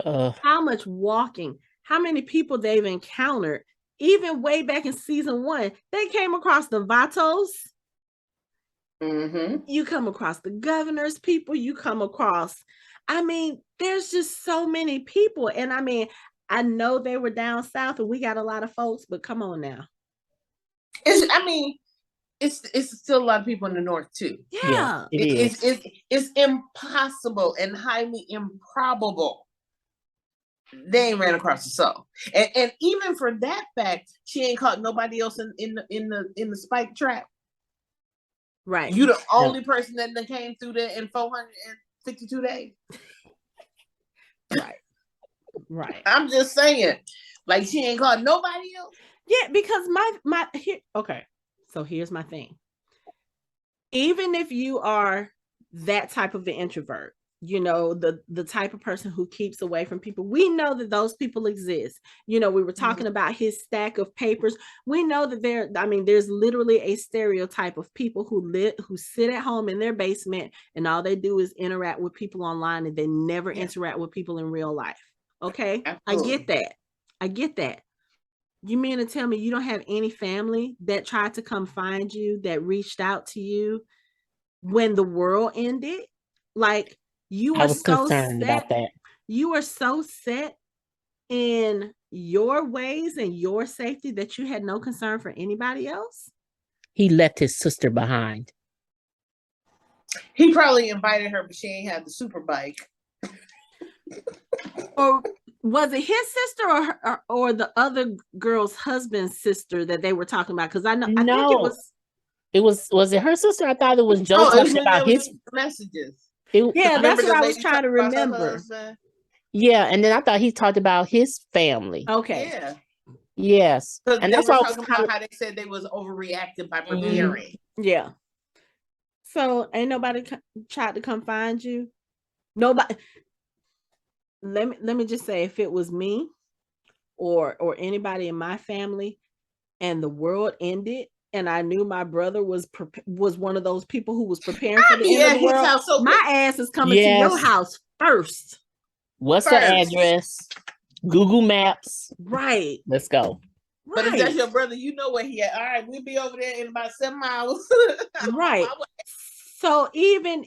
How much walking? How many people they've encountered? Even way back in season 1, they came across the Vatos. Mm-hmm. You come across the governor's people. You come across, there's just so many people. And I know they were down south and we got a lot of folks, but come on now. It's still a lot of people in the north too. Yeah. It's impossible and highly improbable they ain't ran across the soul. And even for that fact, she ain't caught nobody else in the spike trap. Right. You the only person that came through there in 452 days. Right. I'm just saying, like she ain't caught nobody else. Yeah, because so here's my thing. Even if you are that type of an introvert, the type of person who keeps away from people, we know that those people exist. We were talking about his stack of papers. We know that there's literally a stereotype of people who sit at home in their basement and all they do is interact with people online and they never interact with people in real life. Okay. Absolutely. I get that. You mean to tell me you don't have any family that tried to come find you, that reached out to you when the world ended? Like, I was so concerned about that. You were so set in your ways and your safety that you had no concern for anybody else? He left his sister behind. He probably invited her, but she ain't had the super bike. Or was it his sister or the other girl's husband's sister that they were talking about? Because I think it was. Was it her sister? I thought it was Joe talking about his messages. That's what I was trying to remember. Yeah, and then I thought he talked about his family. Okay. Yeah. Yes. And that's what I was talking about how they said they was overreacting by preparing. Yeah. So ain't nobody tried to come find you? Nobody. Let me just say, if it was me or anybody in my family and the world ended and I knew my brother was one of those people who was preparing for the end of the world, my ass is coming to your house first. What's the address? Google Maps. Right. Let's go. But if Right. that's your brother, you know where he at. All right, we'll be over there in about 7 miles. I'm on Right. my way. So even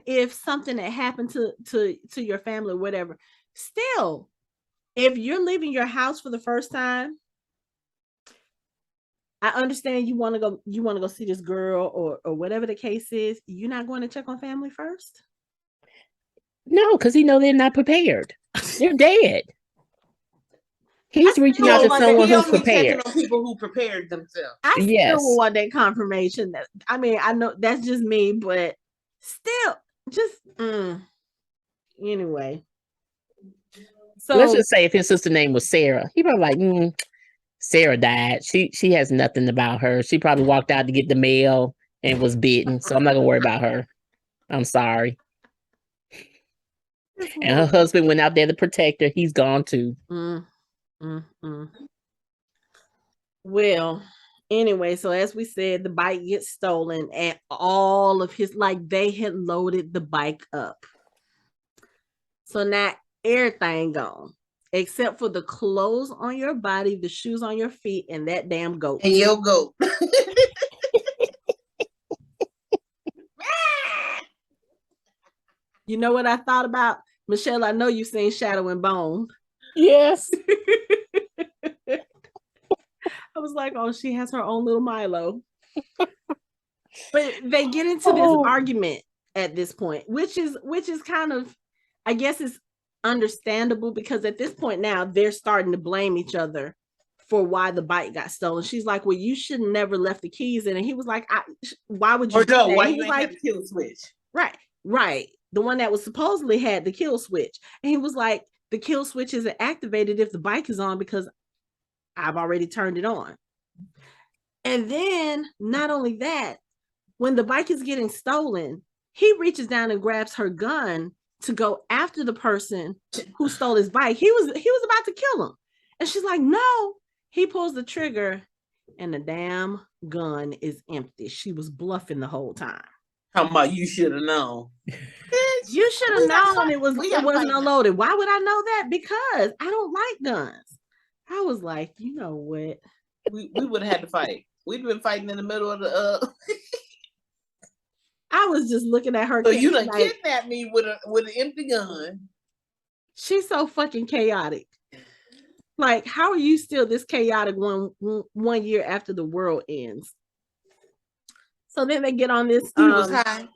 if something that happened to your family or whatever, still, if you're leaving your house for the first time, I understand you want to go see this girl or whatever the case is. You're not going to check on family first? No, because he know they're not prepared. They're dead. He's reaching out to someone He who's only checking prepared. on people who prepared themselves. I still Yes. want that confirmation. That, I mean, I know that's just me, but still, just anyway. So Let's just say if his sister name was Sarah, he probably like, Sarah died. She has nothing about her. She probably walked out to get the mail and was bitten. So I'm not gonna worry about her. I'm sorry. And her husband went out there to protect her. He's gone too. Well, anyway, so as we said, the bike gets stolen and all of his, like, they had loaded the bike up. So now everything gone except for the clothes on your body, the shoes on your feet, and that damn goat. And your goat. You know what I thought about? Michelle, I know you've seen Shadow and Bone. Yes. I was like, oh, she has her own little Milo. But they get into this argument at this point, which is kind of, I guess it's understandable, because at this point now they're starting to blame each other for why the bike got stolen. She's like, well, you should never left the keys in. And he was like, why would you? Or no, why you you ain't like, have the kill switch? Right. The one that was supposedly had the kill switch. And he was like, the kill switch isn't activated if the bike is on because I've already turned it on. And then not only that, when the bike is getting stolen, he reaches down and grabs her gun to go after the person who stole his bike. He was about to kill him. And she's like, no. He pulls the trigger and the damn gun is empty. She was bluffing the whole time. Talking about you should have known. You should have known it wasn't unloaded. Why would I know that? Because I don't like guns. I was like, you know what? We would have had to fight. We'd been fighting in the middle of the I was just looking at her. So you done kidnapped me with an empty gun. She's so fucking chaotic. Like, how are you still this chaotic one year after the world ends? So then they get on this. He was high.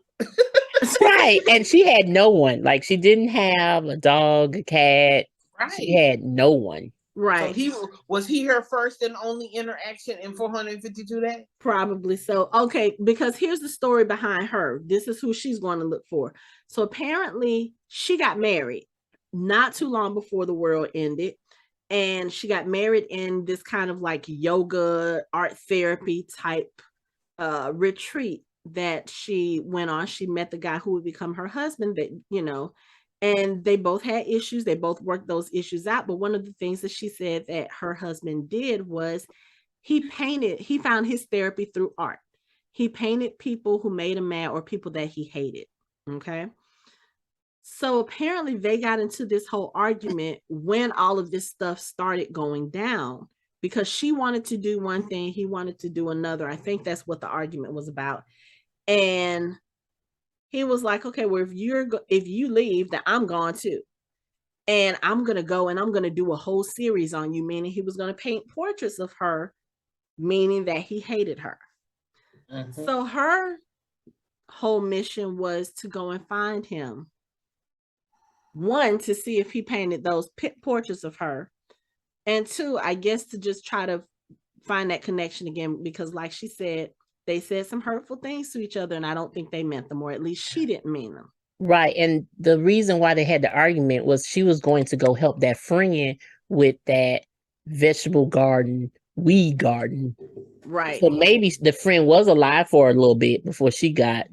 Right. And she had no one. Like, she didn't have a dog, a cat. Right. She had no one. Right. So was he her first and only interaction in 452 days? Probably so. Okay, because here's the story behind her. This is who she's going to look for. So apparently she got married not too long before the world ended. And she got married in this kind of like yoga, art therapy type retreat that she went on. She met the guy who would become her husband, that, you know, and they both had issues. They both worked those issues out. But one of the things that she said that her husband did was he found his therapy through art. He painted people who made him mad or people that he hated. Okay. So apparently they got into this whole argument when all of this stuff started going down, because she wanted to do one thing, he wanted to do another. I think that's what the argument was about. And he was like, okay, well, if you leave, then I'm gone too. And I'm going to go and I'm going to do a whole series on you, meaning he was going to paint portraits of her, meaning that he hated her. Mm-hmm. So her whole mission was to go and find him. One, to see if he painted those portraits of her. And two, I guess to just try to find that connection again, because like she said, they said some hurtful things to each other, and I don't think they meant them, or at least she didn't mean them. Right. And the reason why they had the argument was she was going to go help that friend with that vegetable garden, weed garden. Right. So maybe the friend was alive for a little bit before she got.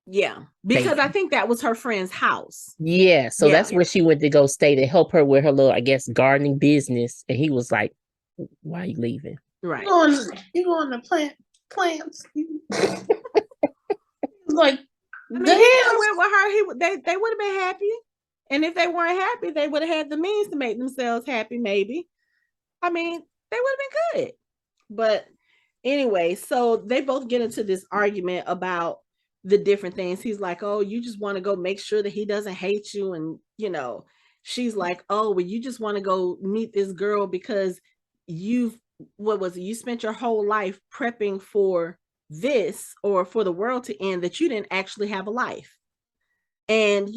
Yeah. Because I think that was her friend's house. Yeah. So that's where she went to go stay to help her with her little, I guess, gardening business. And he was like, why are you leaving? Right. You going to plant plants. Like, I mean, he went with her. They would have been happy, and if they weren't happy, they would have had the means to make themselves happy. Maybe. I mean, they would have been good. But anyway, so they both get into this argument about the different things. He's like, oh, you just want to go make sure that he doesn't hate you. And, she's like, oh, well, you just want to go meet this girl because what was it? You spent your whole life prepping for this or for the world to end that you didn't actually have a life. And,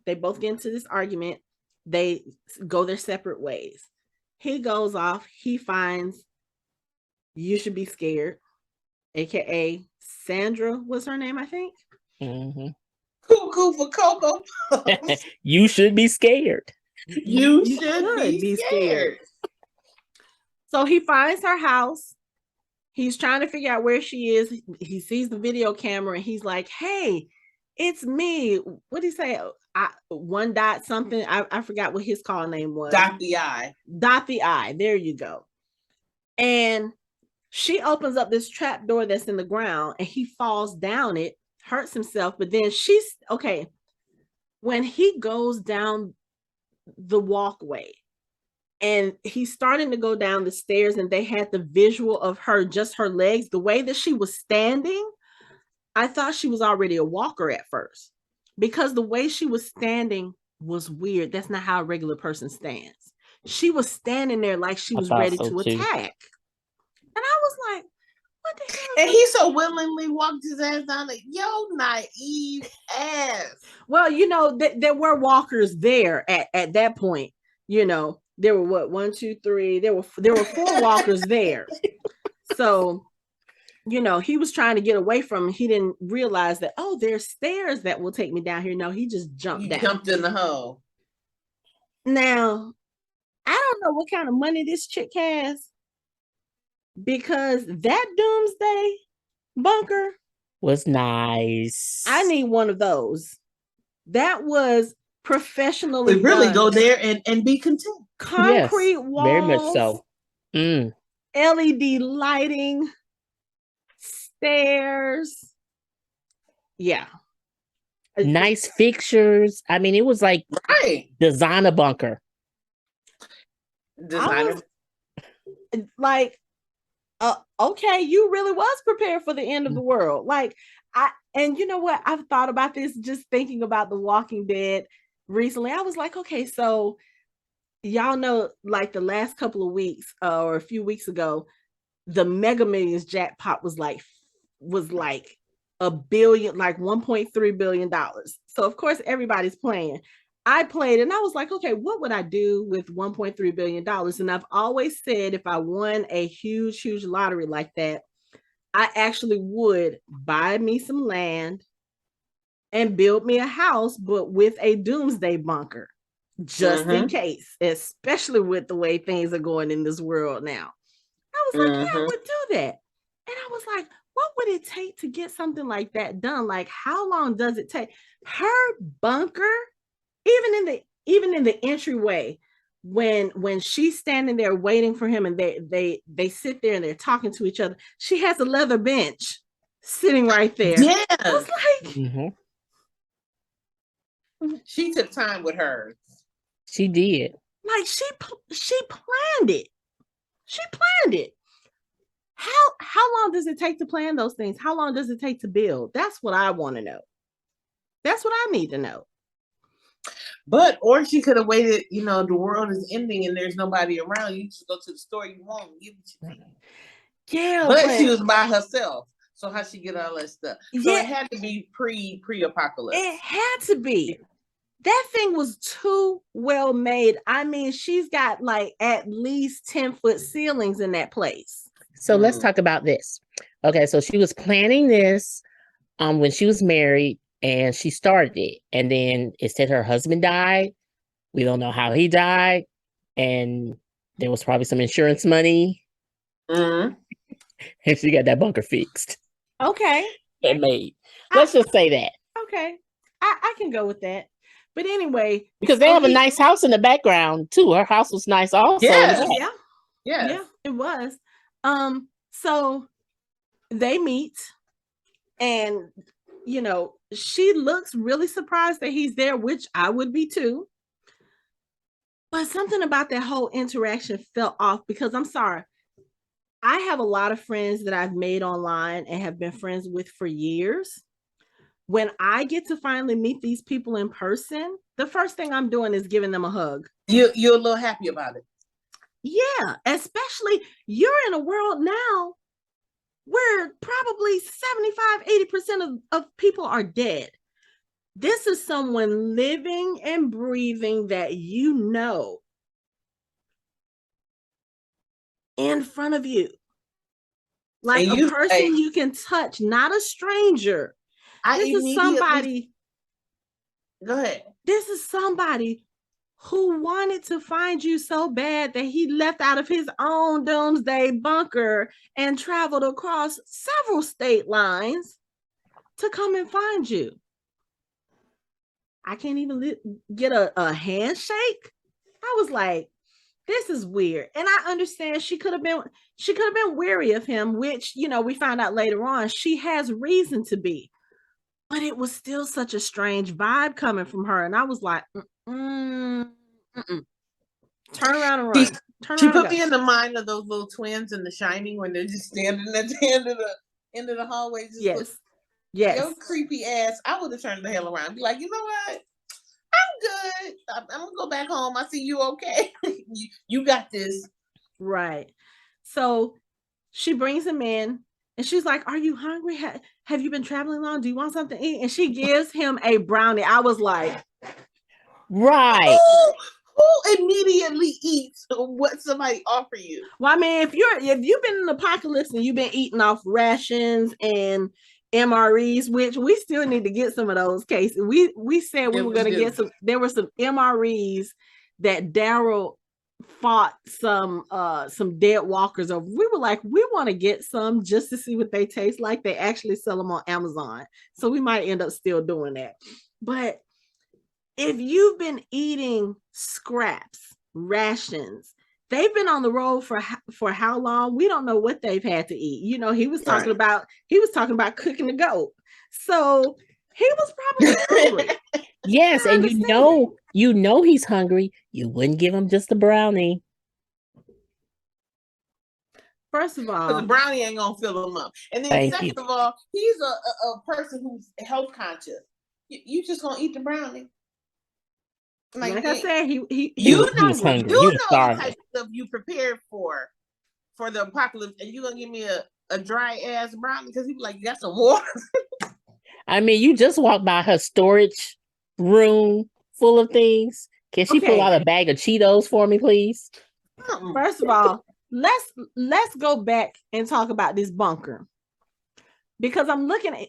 they both get into this argument. They go their separate ways. He goes off. He finds You Should Be Scared, aka Sandra was her name, I think. Mm-hmm. Cuckoo for Coco. You should be scared. You should be scared. So he finds her house. He's trying to figure out where she is. He sees the video camera and he's like, hey, it's me. What did he say? One dot something. I forgot what his call name was. Dot the I. Dot the I. There you go. And she opens up this trap door that's in the ground and he falls down it, hurts himself. But then when he goes down the walkway and he's starting to go down the stairs and they had the visual of just her legs, the way that she was standing, I thought she was already a walker at first because the way she was standing was weird. That's not how a regular person stands. She was standing there like she was ready to attack. And I was like, what the hell? And he so willingly walked his ass down like, yo, naive ass. Well, there were walkers there at that point. There were what, 1, 2, 3. There were 4 walkers there. So, he was trying to get away from him. He didn't realize that, oh, there's stairs that will take me down here. No, he just jumped down. Jumped in the hole. Now, I don't know what kind of money this chick has. Because that doomsday bunker was nice. I need one of those. That was professionally We really done. go there and be content. Concrete walls. Very much so. LED lighting. Stairs. Yeah. Nice fixtures. I mean, it was like designer bunker. Designer. Okay, you really was prepared for the end of the world. And you know what? I've thought about this just thinking about The Walking Dead recently. I was like, okay, so y'all know, like the last couple of weeks or a few weeks ago, the Mega Millions jackpot was like $1 billion, like $1.3 billion. So of course everybody's playing. I played and I was like, okay, what would I do with $1.3 billion? And I've always said if I won a huge, huge lottery like that, I actually would buy me some land and build me a house, but with a doomsday bunker, just in case, especially with the way things are going in this world now. I was like, yeah, I would do that. And I was like, what would it take to get something like that done? Like, how long does it take? Her bunker, even in the entryway, when she's standing there waiting for him and they sit there and they're talking to each other, she has a leather bench sitting right there. Yeah. I was like, she took time with her. She did. Like she planned it. She planned it. How long does it take to plan those things? How long does it take to build? That's what I want to know. That's what I need to know. Or she could have waited, the world is ending and there's nobody around. You just go to the store you want and give it to them. Yeah. But she was by herself. So how she get all that stuff? So it had to be pre-apocalypse. It had to be. That thing was too well made. I mean, she's got like at least 10-foot ceilings in that place. So let's talk about this. Okay, so she was planning this when she was married and she started it. And then it said her husband died. We don't know how he died. And there was probably some insurance money. And she got that bunker fixed. Okay. And made. Let's just say that. Okay. I can go with that. But anyway. Because they have a nice house in the background too. Her house was nice also. Yeah, it was. So they meet and she looks really surprised that he's there, which I would be too. But something about that whole interaction felt off because I'm sorry, I have a lot of friends that I've made online and have been friends with for years. When I get to finally meet these people in person, the first thing I'm doing is giving them a hug. You're a little happy about it. Yeah, especially you're in a world now where probably 75-80% of people are dead. This is someone living and breathing that you know in front of you. Like a person you can touch, not a stranger. This is somebody. Go ahead. This is somebody who wanted to find you so bad that he left out of his own doomsday bunker and traveled across several state lines to come and find you. I can't even get a handshake. I was like, this is weird. And I understand she could have been weary of him, which, you know, we found out later on she has reason to be. But it was still such a strange vibe coming from her. And I was like, turn around and run. She put me in the mind of those little twins in The Shining when they're just standing at the end of the hallway. Yes. Your creepy ass. I would have turned the hell around. Be like, you know what? I'm good. I'm gonna go back home. I see you okay. you got this. Right. So she brings him in and she's like, are you hungry? Have you been traveling long? Do you want something to eat? And she gives him a brownie. I was like, right. Who immediately eats what somebody offer you? Well, I mean, if you've been in the apocalypse and you've been eating off rations and MREs, which we still need to get some of those cases. We said we were going to get some. There were some MREs that Daryl fought some dead walkers over. We were like, we want to get some just to see what they taste like. They actually sell them on Amazon, so we might end up still doing that. But if you've been eating scraps, rations, they've been on the road for how long? We don't know what they've had to eat. You know, he was talking about cooking the goat. So he was probably hungry. Yes, and you know he's hungry. You wouldn't give him just a brownie. First of all, the brownie ain't gonna fill him up. And then second of all, he's a person who's health conscious. You just gonna eat the brownie. Like I said, he was hungry. You know the type of stuff you prepared for the apocalypse, and you gonna give me a dry ass brownie because he be like, you got some water. I mean, you just walked by her storage room full of things. Can she pull out a bag of Cheetos for me, please? First of all, let's go back and talk about this bunker. Because I'm looking at,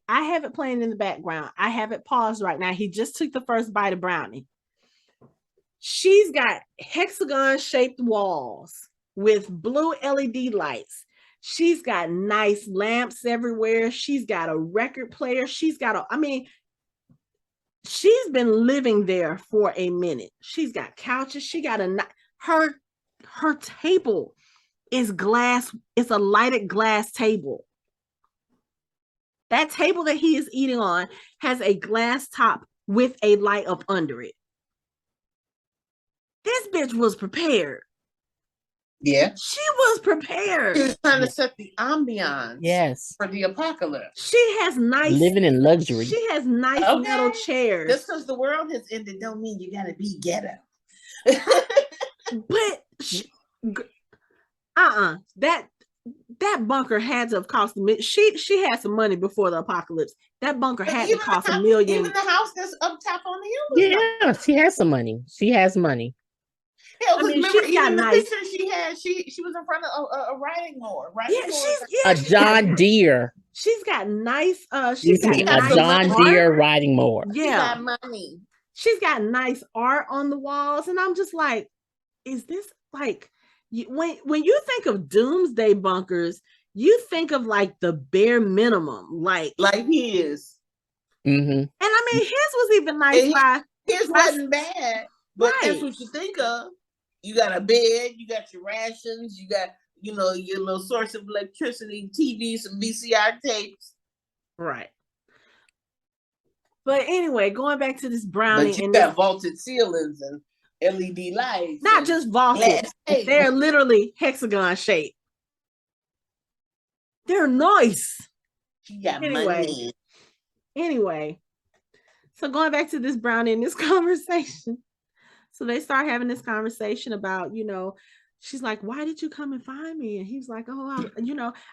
I have it playing in the background. I have it paused right now. He just took the first bite of brownie. She's got hexagon-shaped walls with blue LED lights. She's got nice lamps everywhere. She's got a record player. She's been living there for a minute. She's got couches. She got her table is glass. It's a lighted glass table. That table that he is eating on has a glass top with a light up under it. This bitch was prepared. Yeah. She was prepared. She was trying to set the ambiance. Yes. For the apocalypse. She has living in luxury. She has nice metal chairs. Just because the world has ended don't mean you gotta be ghetto. But that bunker had to have cost she had some money before the apocalypse. That bunker had to cost $1 million. Even the house that's up top on the hill. Yeah, she has some money. She has money. Yeah, I mean, remember, even the picture she had, she was in front of a riding mower, right? A John Deere. She's got nice. She's got a John Deere riding mower. Yeah, she got money. She's got nice art on the walls, and I'm just like, is this like when you think of doomsday bunkers, you think of like the bare minimum, like his. Mm-hmm. And I mean, his was even nice. His wasn't bad, but that's what you think of. You got a bed, you got your rations, you got, your little source of electricity, TV, some VCR tapes. Right. But anyway, going back to this brownie. But you got vaulted ceilings and LED lights. Not just vaulted. They're literally hexagon shaped. They're nice. She got Anyway. money. So going back to this brownie in this conversation. So they start having this conversation about, she's like, why did you come and find me? And he's like, oh,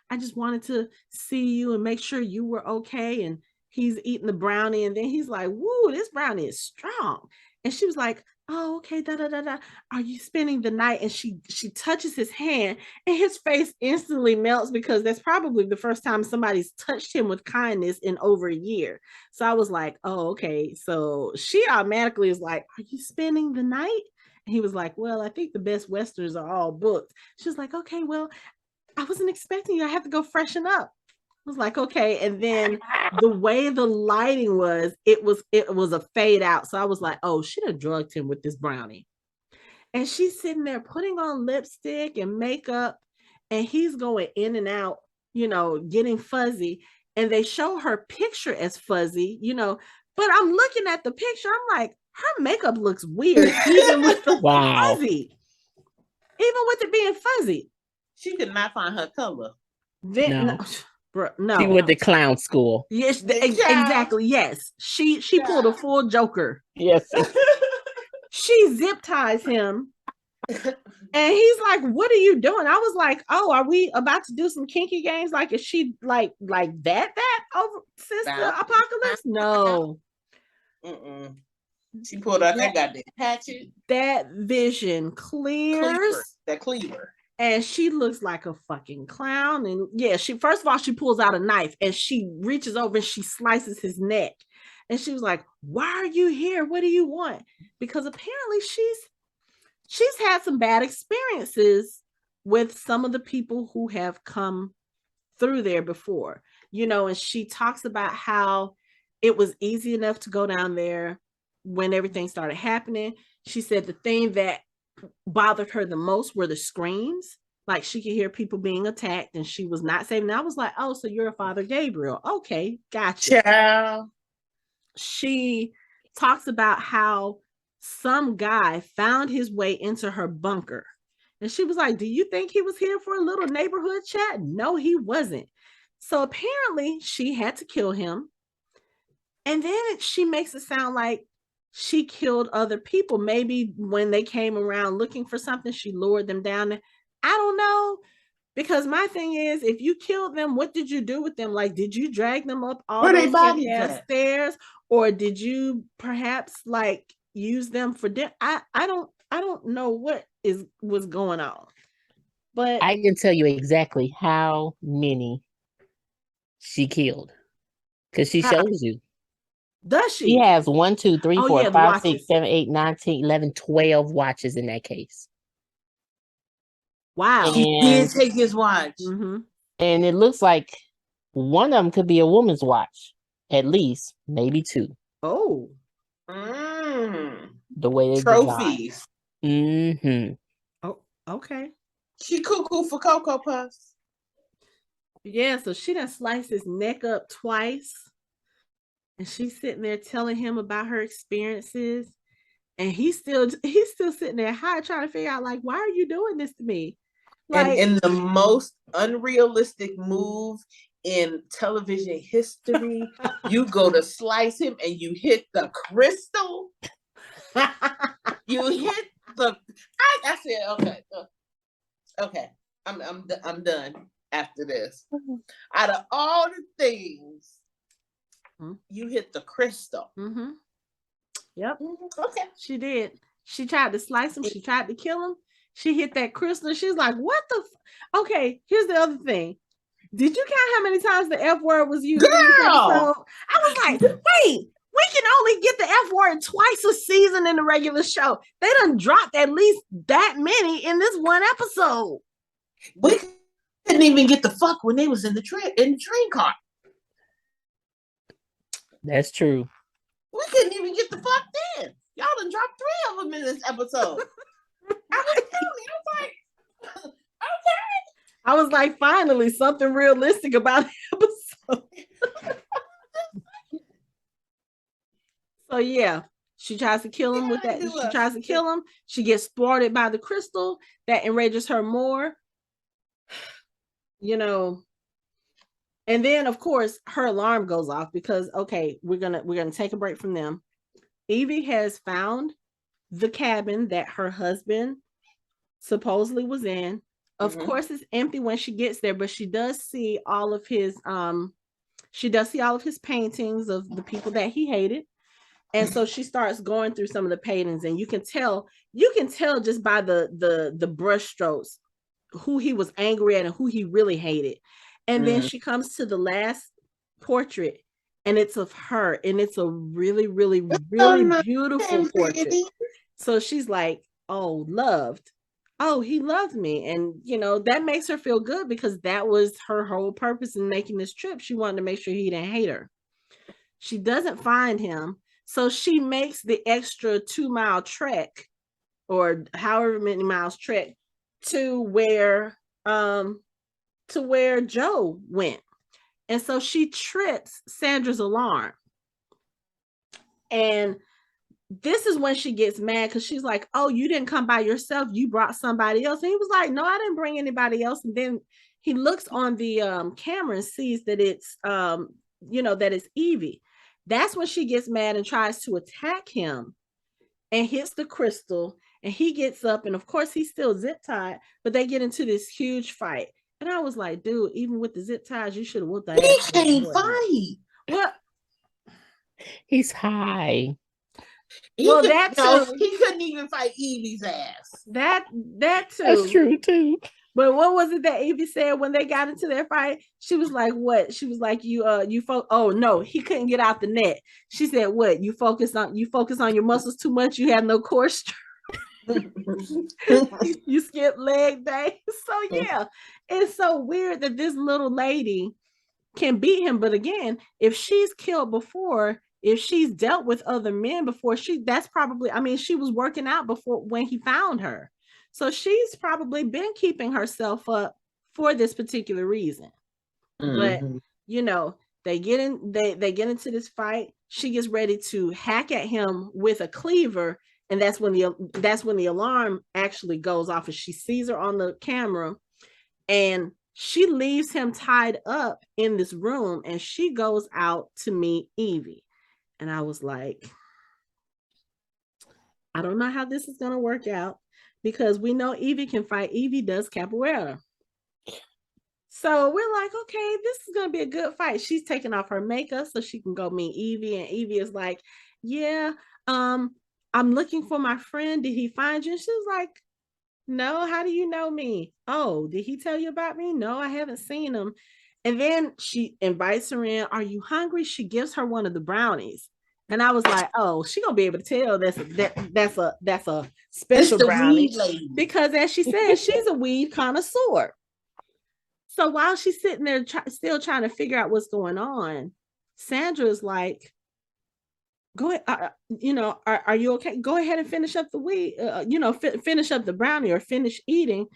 I just wanted to see you and make sure you were okay. And he's eating the brownie. And then he's like, woo, this brownie is strong. And she was like, oh, okay, da da da da. Are you spending the night? And she touches his hand, and his face instantly melts because that's probably the first time somebody's touched him with kindness in over a year. So I was like, oh, okay. So she automatically is like, are you spending the night? And he was like, well, I think the Best Westerns are all booked. She was like, okay, well, I wasn't expecting you. I have to go freshen up. I was like, okay. And then the way the lighting was, it was a fade out. So I was like, oh, she done drugged him with this brownie. And she's sitting there putting on lipstick and makeup, and he's going in and out, getting fuzzy. And they show her picture as fuzzy, but I'm looking at the picture. I'm like, her makeup looks weird, even with the fuzzy. Even with it being fuzzy. She could not find her color. No. She went to clown school. Yes, exactly. Yes. She pulled a full Joker. Yes. She zip ties him. And he's like, what are you doing? I was like, oh, are we about to do some kinky games? Like, is she like that over since the apocalypse? No. Mm-mm. She pulled out that goddamn hatchet. That vision clears. That cleaver. And she looks like a fucking clown. And yeah, first of all, she pulls out a knife and she reaches over and she slices his neck. And she was like, why are you here? What do you want? Because apparently she's had some bad experiences with some of the people who have come through there before, and she talks about how it was easy enough to go down there when everything started happening. She said the thing that bothered her the most were the screams. Like, she could hear people being attacked and she was not safe. And I was like, oh, so you're a Father Gabriel. Okay, gotcha. Ciao. She talks about how some guy found his way into her bunker. And she was like, do you think he was here for a little neighborhood chat? No, he wasn't. So apparently she had to kill him. And then she makes it sound like she killed other people. Maybe when they came around looking for something, she lured them down. I don't know. Because my thing is, if you killed them, what did you do with them? Like, did you drag them up all those stairs? Or did you perhaps like use them for dinner? I don't know what was going on. But I can tell you exactly how many she killed. Because she shows you. Does she? She has 1, 2, 3, 4, 5, 6, 7, 8, 9, 10, 11, 12 watches in that case. Wow. She did take his watch. Mm-hmm. And it looks like one of them could be a woman's watch. At least, maybe 2. Oh. The way they trophies. Mm-hmm. Oh, okay. She cuckoo for Cocoa Puffs. Yeah, so she done sliced his neck up twice. And she's sitting there telling him about her experiences. And he's still sitting there high trying to figure out, like, why are you doing this to me? Like, and in the most unrealistic move in television history, you go to slice him and you hit the crystal. You hit the. I said, okay. I'm done after this. Out of all the things, you hit the crystal. Mm-hmm. Yep. Okay. She did. She tried to slice him. She tried to kill him. She hit that crystal. She's like, what the? Okay, here's the other thing. Did you count how many times the F word was used? Girl! I was like, wait, we can only get the F word twice a season in the regular show. They done dropped at least that many in this one episode. We couldn't even get the fuck when they was in the train car. That's true. We couldn't even get the fuck then. Y'all done dropped 3 of them in this episode. I was like, okay. I was like, finally, something realistic about the episode. So yeah, she tries to kill him with that. She tries to kill him. She gets thwarted by the crystal. That enrages her more. And then of course her alarm goes off because okay, we're gonna take a break from them. Evie has found the cabin that her husband supposedly was in. Of course, it's empty when she gets there, but she does see all of his paintings of the people that he hated. And so she starts going through some of the paintings, and you can tell just by the brush strokes who he was angry at and who he really hated. And then she comes to the last portrait, and it's of her, and it's a really, really, really beautiful portrait. So she's like, oh, loved. Oh, he loved me. And, that makes her feel good because that was her whole purpose in making this trip. She wanted to make sure he didn't hate her. She doesn't find him. So she makes the extra 2-mile trek or however many miles trek to where Joe went. And so she trips Sandra's alarm. And this is when she gets mad because she's like, oh, you didn't come by yourself. You brought somebody else. And he was like, no, I didn't bring anybody else. And then he looks on the camera and sees that it's, that it's Evie. That's when she gets mad and tries to attack him and hits the crystal. And he gets up. And of course, he's still zip tied, but they get into this huge fight. And I was like, dude, even with the zip ties, you should have whooped that. He can't fight. What? He's high. He couldn't even fight Evie's ass. That too. That's true too. But what was it that Evie said when they got into their fight? She was like, "What?" She was like, Oh no, he couldn't get out the net. She said, "What? You focus on your muscles too much. You have no core strength. You skip leg day." So yeah, it's so weird that this little lady can beat him. But again, if she's killed before. If she's dealt with other men before, that's probably, she was working out before when he found her. So she's probably been keeping herself up for this particular reason. But, they get into this fight. She gets ready to hack at him with a cleaver. And that's when the alarm actually goes off, and she sees her on the camera, and she leaves him tied up in this room, and she goes out to meet Evie. And I was like, I don't know how this is going to work out because we know Evie can fight. Evie does capoeira. So we're like, okay, this is going to be a good fight. She's taking off her makeup so she can go meet Evie. And Evie is like, yeah, I'm looking for my friend. Did he find you? And she was like, no, how do you know me? Oh, did he tell you about me? No, I haven't seen him. And then she invites her in. Are you hungry? She gives her one of the brownies. And I was like, oh, she's going to be able to tell that's a special brownie. Because as she said, she's a weed connoisseur. So while she's sitting there still trying to figure out what's going on, Sandra's like, go ahead, are you okay? Go ahead and finish up the weed, finish up the brownie or finish eating.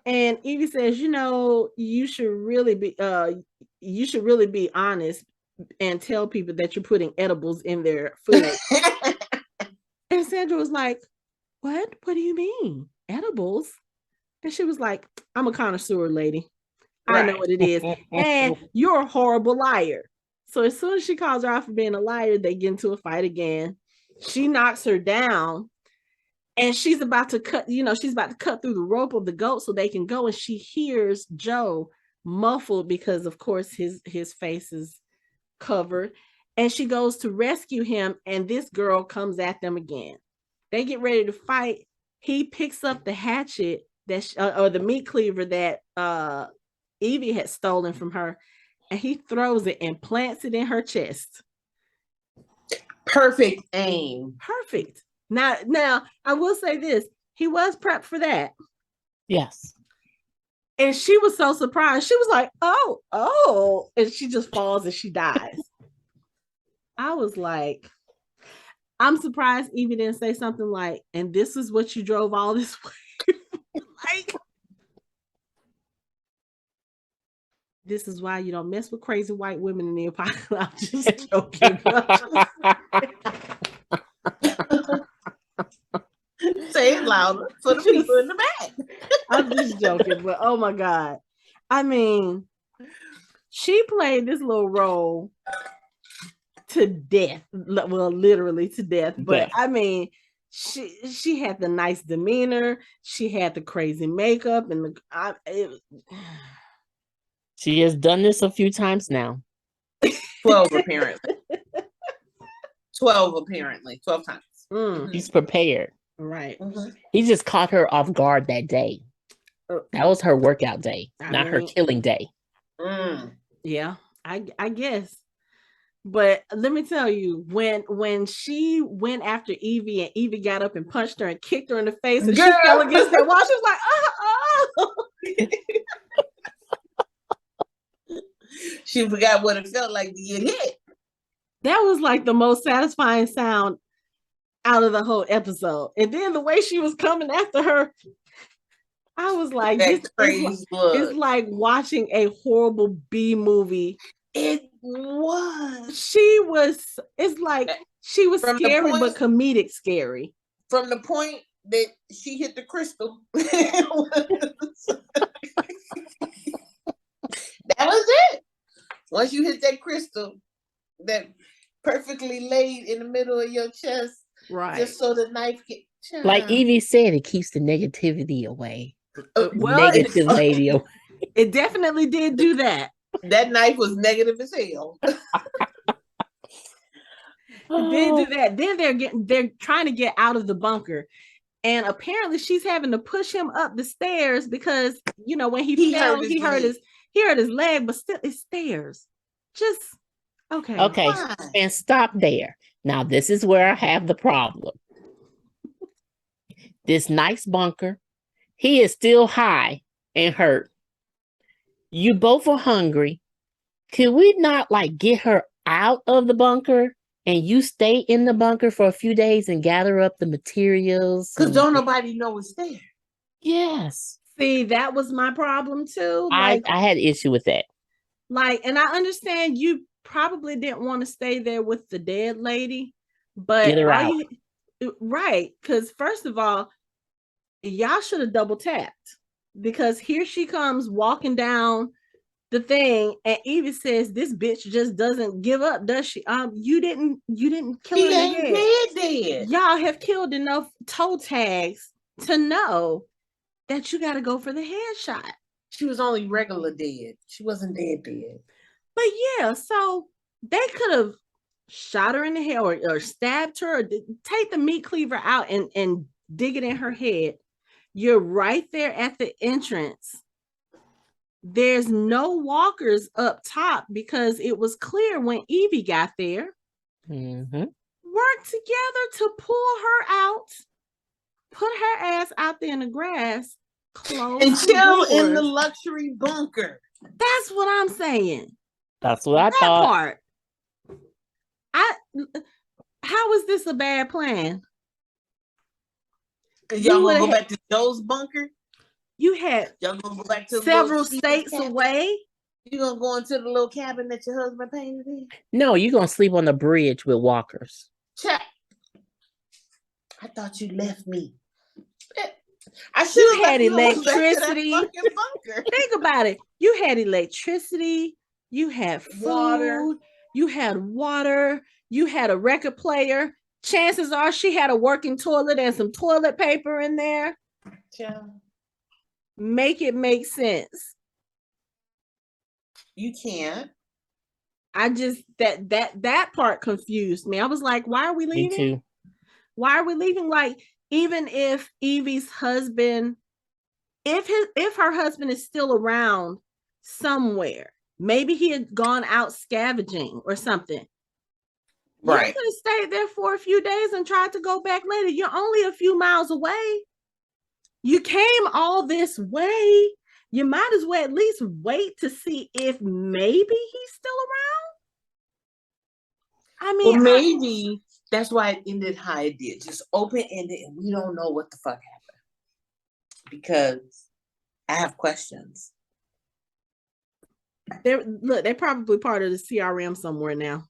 And Evie says, you should really be honest and tell people that you're putting edibles in their food. And Sandra was like, what? What do you mean? Edibles? And she was like, I'm a connoisseur, lady. Right. I know what it is. And you're a horrible liar. So as soon as she calls her out for being a liar, they get into a fight again. She knocks her down. And she's about to cut through the rope of the goat so they can go. And she hears Joe muffled because, of course, his face is covered. And she goes to rescue him. And this girl comes at them again. They get ready to fight. He picks up the hatchet or the meat cleaver that Evie had stolen from her. And he throws it and plants it in her chest. Perfect aim. Perfect. Now, I will say this. He was prepped for that. Yes. And she was so surprised. She was like, oh. And she just falls and she dies. I was like, I'm surprised Evie didn't say something like, and this is what you drove all this way. Like, this is why you don't mess with crazy white women in the apocalypse. I'm just joking. Say it louder for the people in the back. I'm just joking, but oh my God. I mean, She played this little role to death. Well, literally to death. But I mean, she had the nice demeanor. She had the crazy makeup, and she has done this a few times now. 12 apparently. 12 apparently. 12 times. She's prepared. Right. He just caught her off guard that day. That was her workout day, not her killing day. Yeah, I guess. But let me tell you, when she went after Evie and Evie got up and punched her and kicked her in the face and she fell against that wall, she was like, She forgot what it felt like to get hit. That was like the most satisfying sound out of the whole episode. And then the way she was coming after her, I was like, it's like watching a horrible B movie. It was. It's like she was scary, but comedic scary. From the point that she hit the crystal. That was it. Once you hit that crystal that perfectly laid in the middle of your chest, right? Just so the knife get. Like Evie said, it keeps the negativity away. Negative lady away. It definitely did do that. That knife was negative as hell. It did do that. Then they're trying to get out of the bunker. And apparently she's having to push him up the stairs because, you know, when he fell, he hurt his leg, but still it's stairs. Just okay. Why? And stop there. Now this is where I have the problem. This nice bunker, he is still high and hurt. You both are hungry. Could we not get her out of the bunker and you stay in the bunker for a few days and gather up the materials? Because don't nobody know it's there. Yes. See, that was my problem too. I had issue with that. And I understand you probably didn't want to stay there with the dead lady, but get her out. Right. Because first of all, y'all should have double tapped. Because here she comes walking down the thing, and Evie says, "This bitch just doesn't give up, does she?" You didn't kill her in the head. Y'all have killed enough toe tags to know that you got to go for the headshot. She was only regular dead. She wasn't dead. But yeah, so they could have shot her in the head or stabbed her, or take the meat cleaver out and dig it in her head. You're right there at the entrance. There's no walkers up top because it was clear when Evie got there. Work together to pull her out, put her ass out there in the grass, close and chill in the luxury bunker. That's what I'm saying. That's what I thought. Part. How is this a bad plan? Y'all gonna go back to Joe's bunker? You had y'all gonna go back to several states away. You gonna go into the little cabin that your husband painted in? No, you're gonna sleep on the bridge with walkers. Check. I thought you left me. I should have had electricity. Think about it. You had electricity. You had food. You had water. You had a record player. Chances are she had a working toilet and some toilet paper in there. Yeah. Make it make sense. You can't. I just that part confused me. I was like, why are we leaving? Me too. Why are we leaving? Even if Evie's husband, if her husband is still around somewhere, maybe he had gone out scavenging or something. Right. You could have stayed there for a few days and tried to go back later. You're only a few miles away. You came all this way. You might as well at least wait to see if maybe he's still around. I mean, well, maybe that's why it ended how it did. Just open-ended, and we don't know what the fuck happened. Because I have questions. They're probably part of the CRM somewhere now.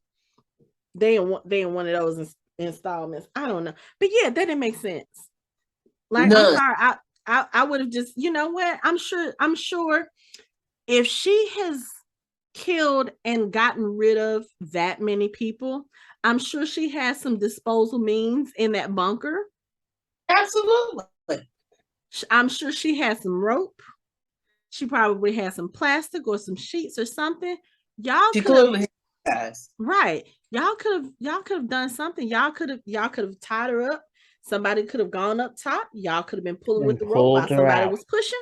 They in one of those installments. I don't know. But yeah, that didn't make sense. I'm sorry. I would have just, you know what? I'm sure if she has killed and gotten rid of that many people, I'm sure she has some disposal means in that bunker. Absolutely. I'm sure she has some rope. She probably has some plastic or some sheets or something. Y'all She could clearly has. right. Y'all could have done something. Y'all could have tied her up. Somebody could have gone up top. Y'all could have been pulling with the rope while somebody was pushing.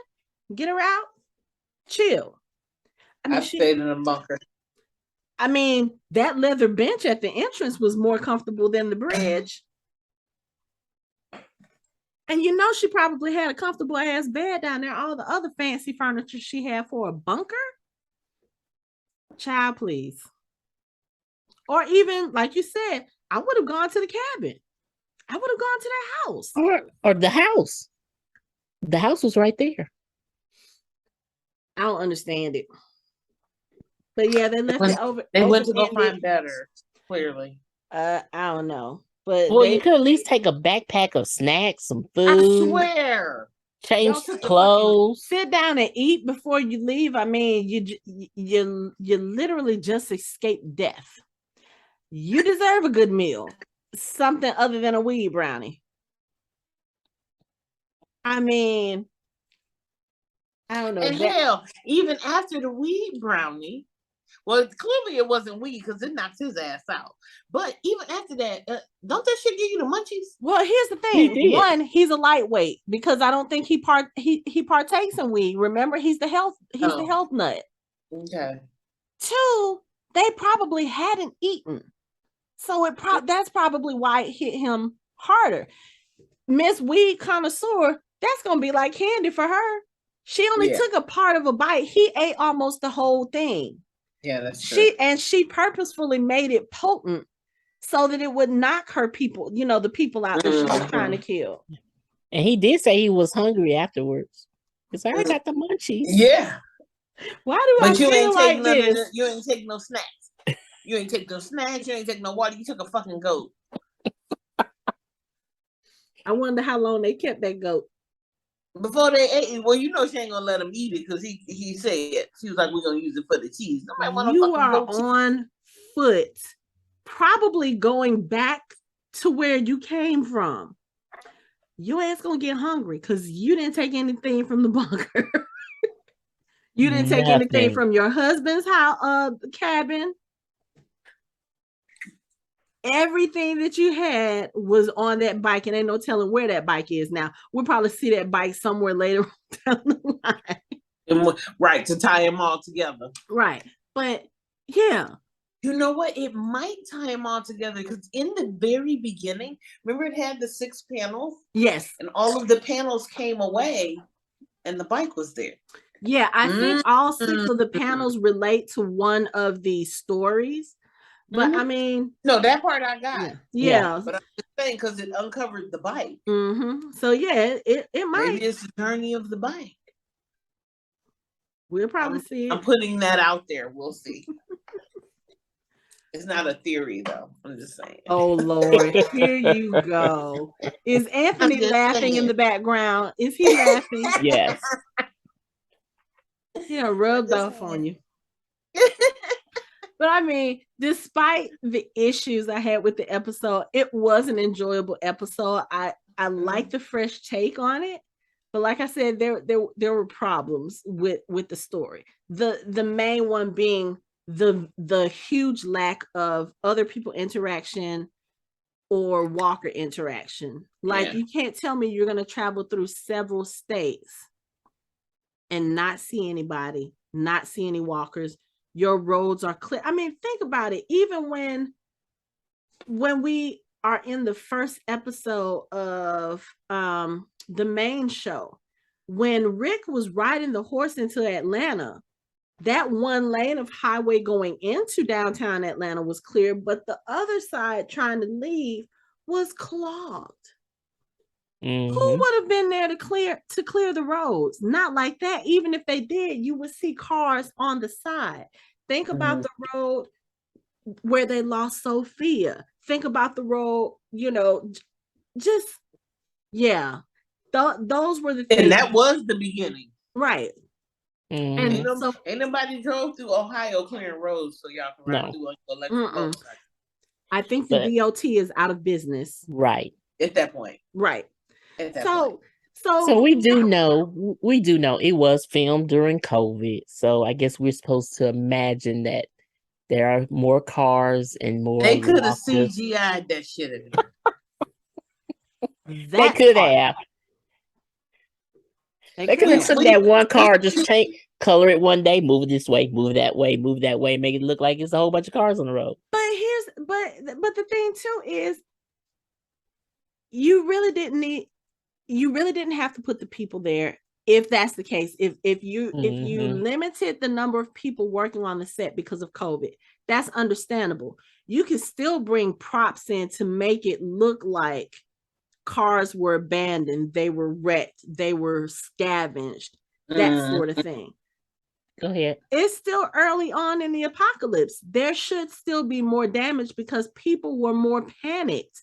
Get her out. Chill. I mean, I've stayed in a bunker. I mean, that leather bench at the entrance was more comfortable than the bridge. And you know, she probably had a comfortable ass bed down there. All the other fancy furniture she had for a bunker. Child, please. Or even, like you said, I would have gone to the cabin. I would have gone to that house. Or the house. The house was right there. I don't understand it. But yeah, they left it over. They went to go find better, clearly. I don't know. But you could at least take a backpack of snacks, some food. I swear. Change clothes. Sit down and eat before you leave. I mean, you literally just escaped death. You deserve a good meal. Something other than a weed brownie. I mean, I don't know. And hell, even after the weed brownie, well, clearly it wasn't weed because it knocked his ass out. But even after that, don't that shit give you the munchies? Well, here's the thing. One, he's a lightweight because I don't think he partakes in weed. Remember, he's the health nut. Okay. Two, they probably hadn't eaten, so that's probably why it hit him harder. Miss Weed Connoisseur, that's gonna be like candy for her. She only took a part of a bite. He ate almost the whole thing. Yeah, that's true. She purposefully made it potent so that it would knock her people, the people out that she was trying to kill. And he did say he was hungry afterwards. Because I got the munchies. Yeah. Why do I feel like this? You ain't take no snacks. You ain't take no snacks. You ain't take no water. You took a fucking goat. I wonder how long they kept that goat. Before they ate it, well, you know she ain't gonna let him eat it because he said she was like, we're gonna use it for the cheese. Nobody want you are on foot, probably going back to where you came from. Your ass gonna get hungry because you didn't take anything from the bunker. You didn't take anything from your husband's house, cabin. Everything that you had was on that bike, and ain't no telling where that bike is now. We'll probably see that bike somewhere later down the line. Right, to tie them all together. Right. But yeah. You know what? It might tie them all together because in the very beginning, remember it had the 6 panels? Yes. And all of the panels came away and the bike was there. Yeah, I think all 6 of the panels relate to one of these stories. But I mean, no, that part I got. Yeah. But I'm just saying because it uncovered the bike. So yeah, it might. Maybe it's the journey of the bike. We'll probably see it. I'm putting that out there. We'll see. It's not a theory though. I'm just saying. Oh Lord, here you go. Is Anthony laughing in the background? Is he laughing? Yes. Yeah, rubbed off on you. But I mean, despite the issues I had with the episode, it was an enjoyable episode. I like the fresh take on it, but like I said, there were problems with the story. The main one being the huge lack of other people interaction or walker interaction. Like you can't tell me you're going to travel through several states and not see anybody, not see any walkers. Your roads are clear. I mean, think about it. Even when we are in the first episode of the main show, when Rick was riding the horse into Atlanta, that one lane of highway going into downtown Atlanta was clear, but the other side trying to leave was clogged. Who would have been there to clear the roads? Not like that. Even if they did, you would see cars on the side. Think about the road where they lost Sophia. Think about the road, just those were the things. And that was the beginning. Right. Mhm. Ain't nobody drove through Ohio clearing roads so y'all can ride No. through electric motorcycles I think the But DOT is out of business. right. at that point. Right. At that point. So we do know it was filmed during COVID. So I guess we're supposed to imagine that there are more cars and more They could have walkers. CGI'd that shit in there. They could have. They could have took that one car, just change color it one day, move it this way, move that way, move that way, make it look like it's a whole bunch of cars on the road. But the thing too is you really didn't have to put the people there if that's the case. If you limited the number of people working on the set because of COVID, that's understandable. You can still bring props in to make it look like cars were abandoned, they were wrecked, they were scavenged, that sort of thing. Go ahead. It's still early on in the apocalypse. There should still be more damage because people were more panicked,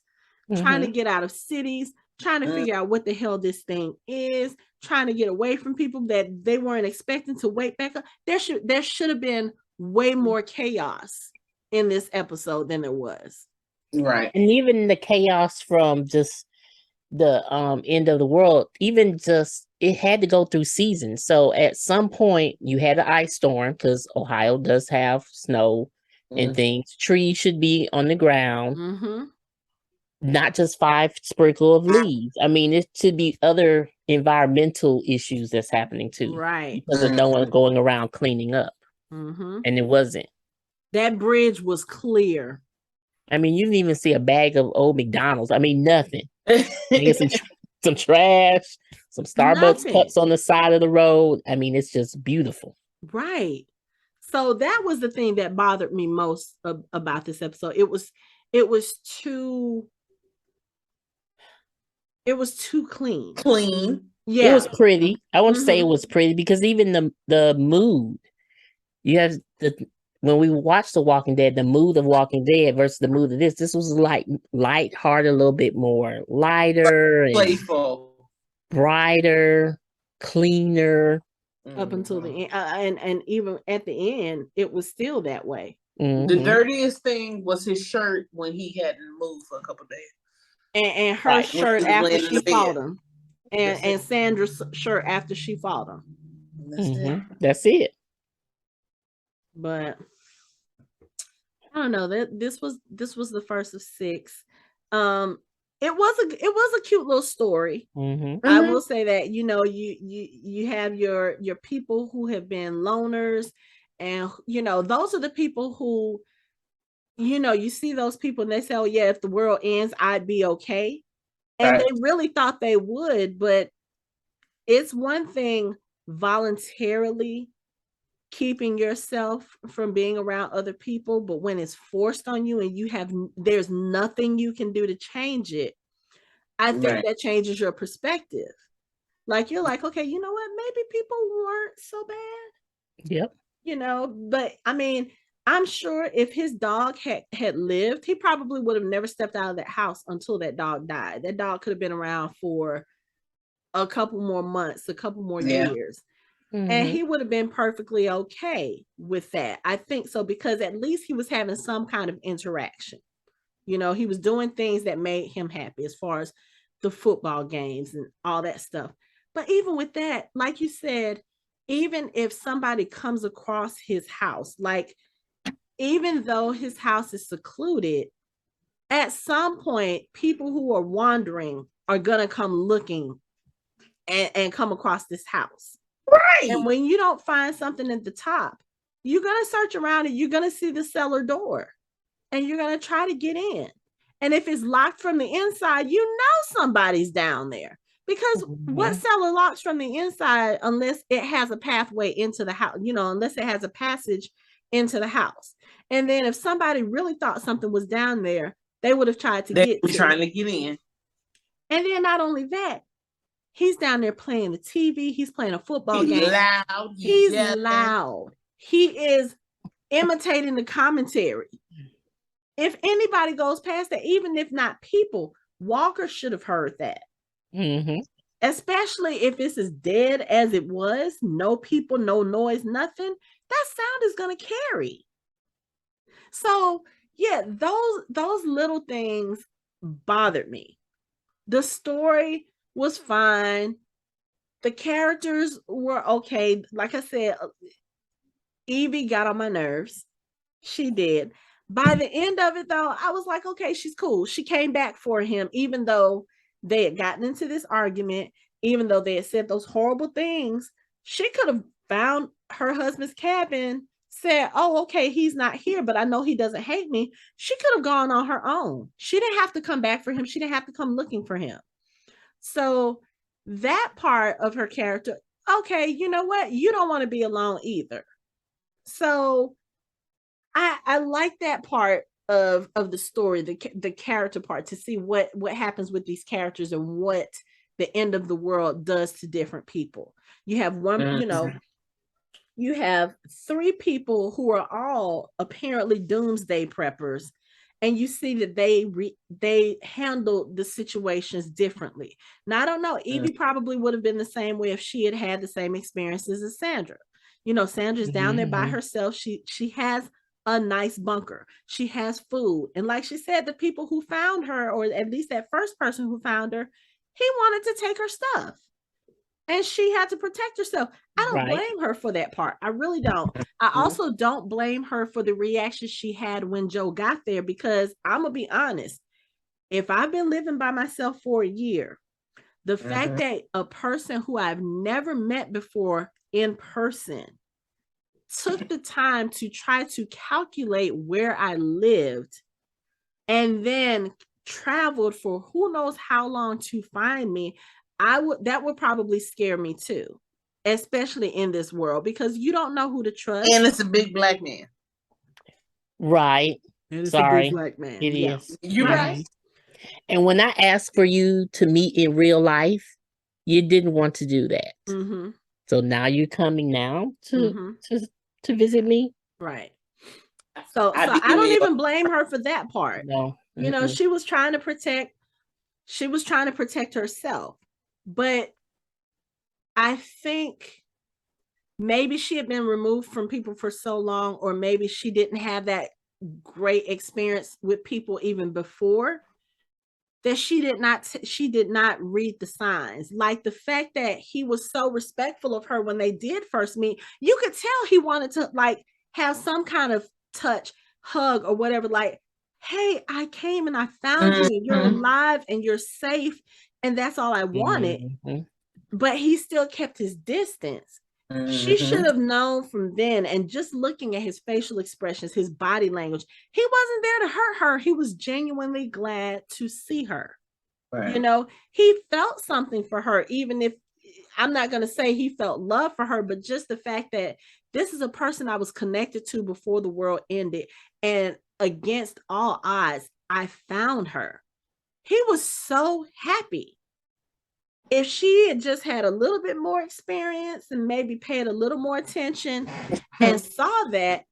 trying to get out of cities, trying to figure out what the hell this thing is, trying to get away from people that they weren't expecting to wake back up. There should have been way more chaos in this episode than there was. Right. And even the chaos from just the end of the world, even just it had to go through seasons. So at some point you had an ice storm because Ohio does have snow and things. Trees should be on the ground, not just 5 sprinkle of leaves. I mean, it should be other environmental issues that's happening too, right? Because of no one going around cleaning up, and it wasn't. That bridge was clear. I mean, you didn't even see a bag of old McDonald's. I mean, nothing. some trash, some Starbucks cups on the side of the road. I mean, it's just beautiful. Right. So that was the thing that bothered me most about this episode. It was too clean. Yeah. It was pretty. I won't say it was pretty because even the mood, you have when we watched The Walking Dead, the mood of Walking Dead versus the mood of this was light-hearted, a little bit more lighter, playful, brighter, cleaner. Up until the end, and even at the end, it was still that way. The dirtiest thing was his shirt when he hadn't moved for a couple of days, and her shirt after she fought him, and Sandra's shirt after she fought him. That's it. But I don't know, that this was the first of 6. It was a cute little story. I will say that, you have your people who have been loners, and those are the people who, you see those people and they say, oh yeah, if the world ends, I'd be okay. And they really thought they would, but it's one thing voluntarily keeping yourself from being around other people, but when it's forced on you and there's nothing you can do to change it, I think that changes your perspective. Like, you're like, okay, you know what, maybe people weren't so bad. Yep. But I mean, I'm sure if his dog had lived, he probably would have never stepped out of that house until that dog died. That dog could have been around for a couple more months, a couple more years. And he would have been perfectly okay with that. I think so, because at least he was having some kind of interaction. He was doing things that made him happy, as far as the football games and all that stuff. But even with that, like you said, even if somebody comes across his house, like, even though his house is secluded, at some point, people who are wandering are going to come looking and come across this house. Right. And when you don't find something at the top, you're going to search around and you're going to see the cellar door and you're going to try to get in. And if it's locked from the inside, somebody's down there, because what cellar locks from the inside unless it has a pathway into the house, unless it has a passage into the house. And then if somebody really thought something was down there, they would have tried to get in. And then not only that, he's down there playing the TV. He's playing a football game. He's loud. He is imitating the commentary. If anybody goes past that, even if not people, Walker should have heard that. especially if it's as dead as it was, no people, no noise, nothing, that sound is going to carry. So yeah, those little things bothered me. The story was fine. The characters were okay. Like I said, Evie got on my nerves. She did. By the end of it, though, I was like, okay, she's cool. She came back for him, even though they had gotten into this argument, even though they had said those horrible things. She could have found her husband's cabin, said, oh, okay, he's not here, but I know he doesn't hate me. She could have gone on her own. She didn't have to come back for him. She didn't have to come looking for him. So that part of her character, okay, you know what? You don't want to be alone either. So I like that part of the story, the character part, to see what happens with these characters and what the end of the world does to different people. You have one, you have three people who are all apparently doomsday preppers, and you see that they handle the situations differently. Now, I don't know, Evie probably would have been the same way if she had had the same experiences as Sandra. Sandra's down there by herself. She has a nice bunker. She has food. And like she said, the people who found her, or at least that first person who found her, he wanted to take her stuff. And she had to protect herself. I don't blame her for that part. I really don't. I also don't blame her for the reaction she had when Joe got there, because I'm going to be honest. If I've been living by myself for a year, the fact that a person who I've never met before in person took the time to try to calculate where I lived and then traveled for who knows how long to find me, that would probably scare me too, especially in this world, because you don't know who to trust. And it's a big black man. Right. Sorry. A big black man. It is. You're right. And when I asked for you to meet in real life, you didn't want to do that. Mm-hmm. So now you're coming now to visit me. Right. So I don't even blame her for that part. No. She was trying to protect herself. But I think maybe she had been removed from people for so long, or maybe she didn't have that great experience with people even before, that she did not read the signs. Like the fact that he was so respectful of her when they did first meet, you could tell he wanted to like have some kind of touch, hug, or whatever. Like, hey, I came and I found you, and you're alive and you're safe, and that's all I wanted. But he still kept his distance. She should have known from then, and just looking at his facial expressions, his body language, he wasn't there to hurt her. He was genuinely glad to see her. Right. He felt something for her, even if I'm not going to say he felt love for her, but just the fact that this is a person I was connected to before the world ended, and against all odds, I found her. He was so happy. If she had just had a little bit more experience and maybe paid a little more attention and saw that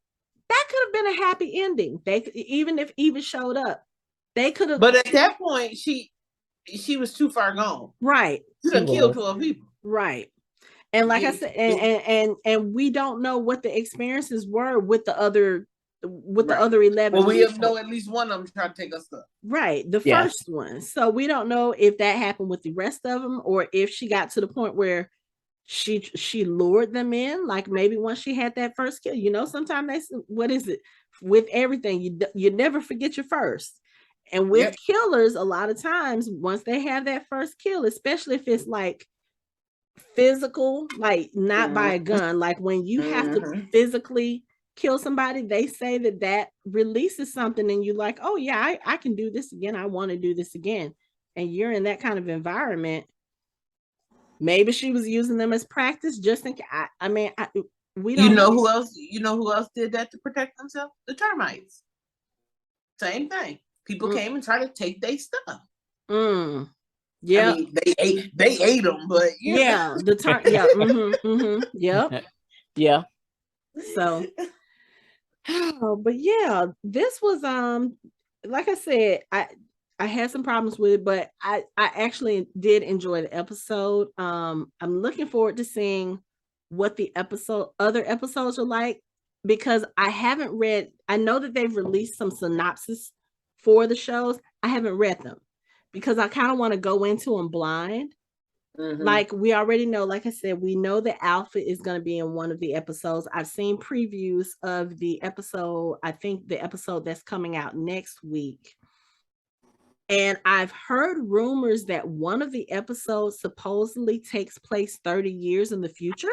could have been a happy ending. Even if Eva showed up, they could have. But at that point, she was too far gone. Right. She could have killed 12 people. Right. And like I said, and we don't know what the experiences were with the other 11. Well, we know at least one of them tried to take us stuff. Right, the first one. So we don't know if that happened with the rest of them, or if she got to the point where she lured them in. Like maybe once she had that first kill, sometimes what is it with everything? You never forget your first. And with killers, a lot of times once they have that first kill, especially if it's like physical, like not by a gun, like when you have to physically kill somebody, they say that releases something, and you like, oh yeah, I can do this again. I want to do this again. And you're in that kind of environment. Maybe she was using them as practice, just in case. We don't know who else. Who else did that to protect themselves? The termites. Same thing. People came and tried to take their stuff. Yeah, they ate them, but yeah, yeah. So, but yeah, this was like I said, I had some problems with it, but I actually did enjoy the episode. I'm looking forward to seeing what the other episodes are like, because I haven't read. I know that they've released some synopsis for the shows. I haven't read them because I kind of want to go into them blind. Like we already know, like I said, we know that Alpha is going to be in one of the episodes. I've seen previews of the episode. I think the episode that's coming out next week. And I've heard rumors that one of the episodes supposedly takes place 30 years in the future.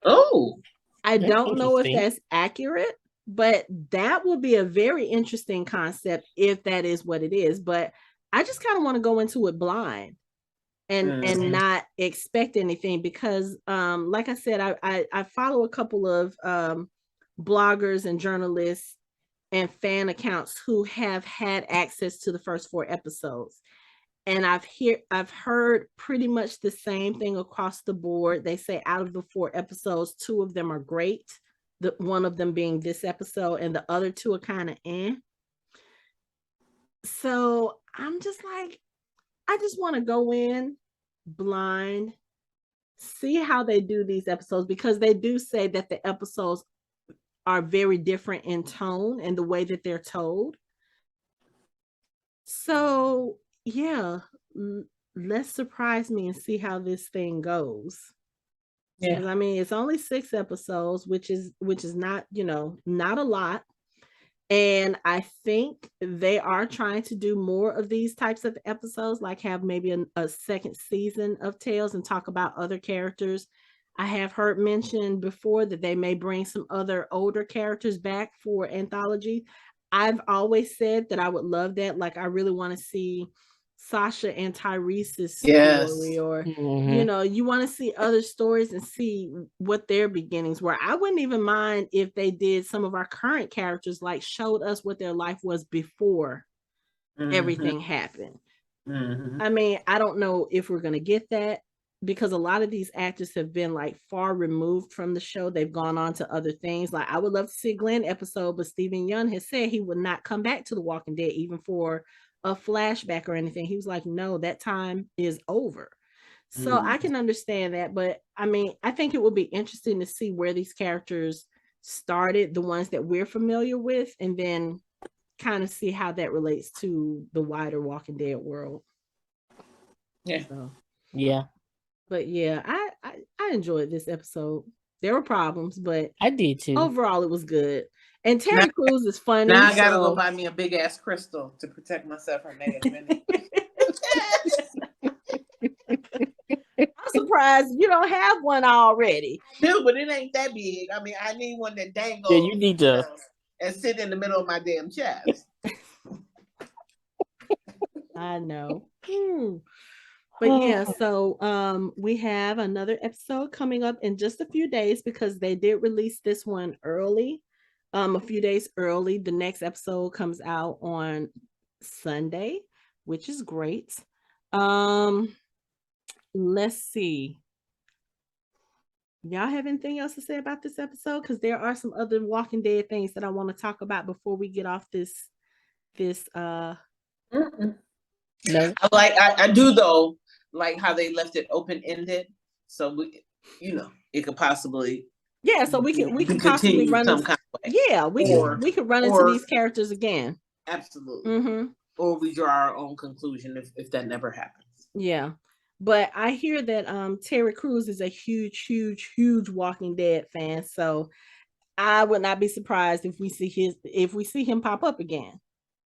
Oh, I don't know if that's accurate, but that would be a very interesting concept if that is what it is. But I just kind of want to go into it blind and not expect anything, because like I said, I follow a couple of bloggers and journalists and fan accounts who have had access to the first 4 episodes, and I've heard pretty much the same thing across the board. They say out of the 4 episodes, 2 of them are great, the one of them being this episode, and the other 2 are kind of So I'm just like, I just want to go in blind, see how they do these episodes, because they do say that the episodes are very different in tone and the way that they're told. So yeah, let's surprise me and see how this thing goes. Yeah, I mean, it's only 6 episodes, which is not, not a lot. And I think they are trying to do more of these types of episodes, like have maybe a second season of Tales and talk about other characters. I have heard mentioned before that they may bring some other older characters back for anthology. I've always said that I would love that. Like, I really want to see Sasha and Tyrese's story, or you want to see other stories and see what their beginnings were. I wouldn't even mind if they did some of our current characters, like showed us what their life was before everything happened. I mean, I don't know if we're going to get that, because a lot of these actors have been like far removed from the show. They've gone on to other things. Like, I would love to see a Glenn episode, but Stephen Yeun has said he would not come back to The Walking Dead even for a flashback or anything. He was like, no, that time is over. So I can understand that, but I mean, I think it would be interesting to see where these characters started, the ones that we're familiar with, and then kind of see how that relates to the wider Walking Dead world. Yeah. So, yeah. But yeah, I enjoyed this episode. There were problems, but I did too. Overall, it was good. And Terry Crews is funny. Now I gotta go buy me a big ass crystal to protect myself from negative energy. I'm surprised you don't have one already. No, but it ain't that big. I mean, I need one that dangles. Yeah, you need to and sit in the middle of my damn chest. I know. But yeah, so we have another episode coming up in just a few days, because they did release this one early, a few days early. The next episode comes out on Sunday, which is great. Let's see. Y'all have anything else to say about this episode? Because there are some other Walking Dead things that I want to talk about before we get off this. No. I do though, like how they left it open-ended, so we, it could possibly so we can possibly run some kind of way. Yeah, we can run into these characters again. Absolutely. Or we draw our own conclusion if that never happens. Yeah. But I hear that Terry Crews is a huge Walking Dead fan, so I would not be surprised if we see him pop up again.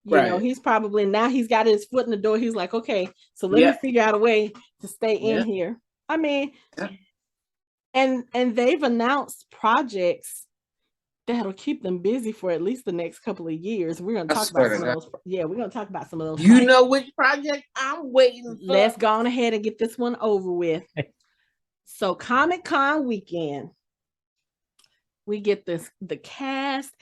You know, he's probably, now he's got his foot in the door. He's like, okay, so let me figure out a way to stay in here. I mean, and they've announced projects that'll keep them busy for at least the next couple of years. We're going to talk about some of those. Yeah, we're going to talk about some of those. You know which project I'm waiting for? Let's go on ahead and get this one over with. So Comic-Con weekend, we get the cast.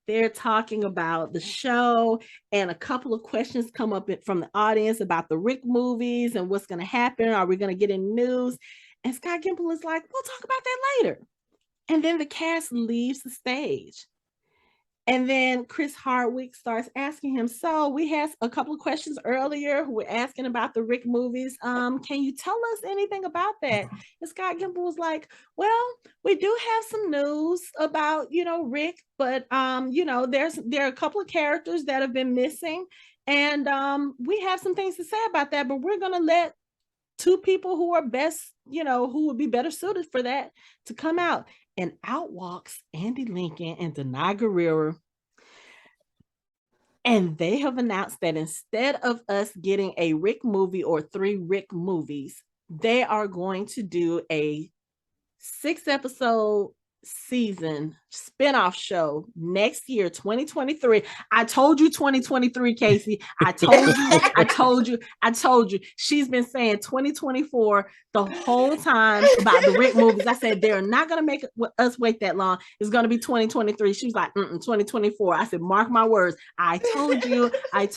They're talking about the show, and a couple of questions come up from the audience about the Rick movies and what's going to happen. Are we going to get any news? And Scott Gimple is like, we'll talk about that later. And then the cast leaves the stage. And then Chris Hardwick starts asking him, so we had a couple of questions earlier who were asking about the Rick movies. Can you tell us anything about that? And Scott Gimple was like, well, we do have some news about, Rick, but there are a couple of characters that have been missing. And we have some things to say about that, but we're gonna let two people who are best, who would be better suited for that to come out. And out walks Andy Lincoln and Danai Gurira. And they have announced that instead of us getting a Rick movie or 3 Rick movies, they are going to do a 6-episode season spinoff show next year, 2023. I told you 2023, Casey. I told you. She's been saying 2024 the whole time about the Rick movies. I said they're not going to make us wait that long. It's going to be 2023. She was like, 2024. I said, mark my words. I told you. You're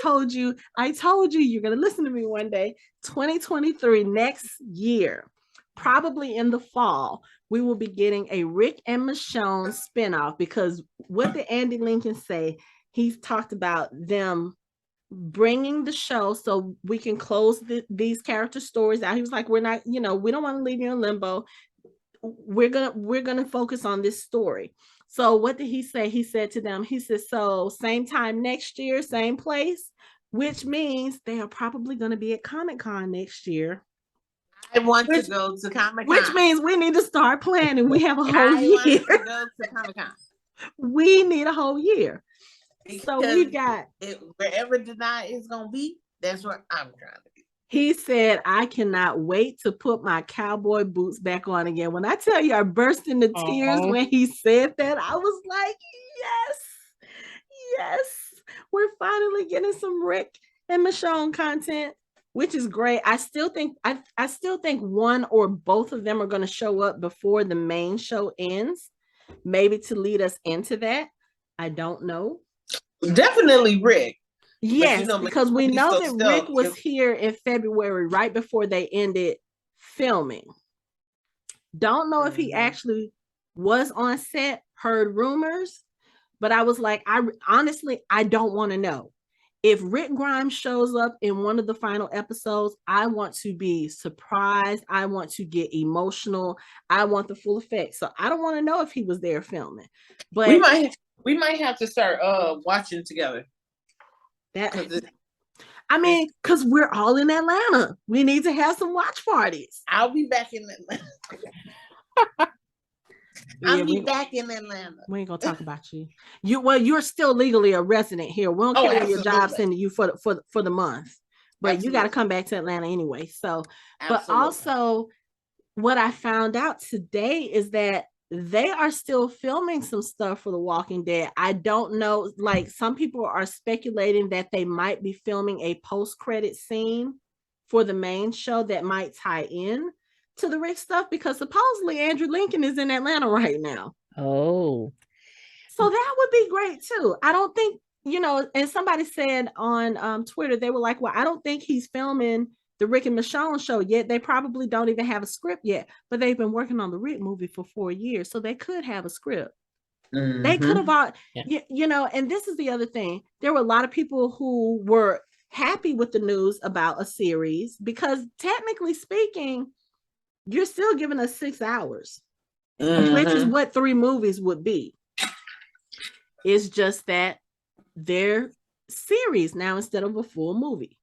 going to listen to me one day. 2023, next year, probably in the fall, we will be getting a Rick and Michonne spinoff, because what did Andy Lincoln say? He's talked about them bringing the show so we can close these character stories out. He was like, we're not, we don't want to leave you in limbo. We're gonna focus on this story. So what did he say? He said to them, he said, so same time next year, same place, which means they are probably going to be at Comic-Con next year. I want to go to Comic-Con. Which means we need to start planning. We have a whole year. Want to go to Comic-Con. We need a whole year. Because so we got wherever Danai is going to be, that's where I'm trying to be. He said, I cannot wait to put my cowboy boots back on again. When I tell you I burst into tears when he said that, I was like, yes, we're finally getting some Rick and Michonne content, which is great. I still think one or both of them are going to show up before the main show ends, maybe to lead us into that. I don't know. Definitely Rick. Yes, because we know that Rick was here in February, right before they ended filming. Don't know if he actually was on set, heard rumors, but I was like, I don't want to know. If Rick Grimes shows up in one of the final episodes, I want to be surprised. I want to get emotional. I want the full effect. So I don't want to know if he was there filming. But we might have to start watching together. Because we're all in Atlanta. We need to have some watch parties. I'll be back in Atlanta. I'll be back in Atlanta. We ain't gonna talk about you. You're still legally a resident here. We don't care your job sending you for the month, but you got to come back to Atlanta anyway. So, but also, what I found out today is that they are still filming some stuff for The Walking Dead. I don't know. Like, some people are speculating that they might be filming a post-credit scene for the main show that might tie in to the Rick stuff, because supposedly Andrew Lincoln is in Atlanta right now. Oh, so that would be great too. I don't think, and somebody said on Twitter, they were like, well, I don't think he's filming the Rick and Michonne show yet. They probably don't even have a script yet, but they've been working on the Rick movie for 4 years, so they could have a script. Mm-hmm. They could have, and this is the other thing. There were a lot of people who were happy with the news about a series, because technically speaking, you're still giving us 6 hours, which is what 3 movies would be. It's just that they're series now instead of a full movie.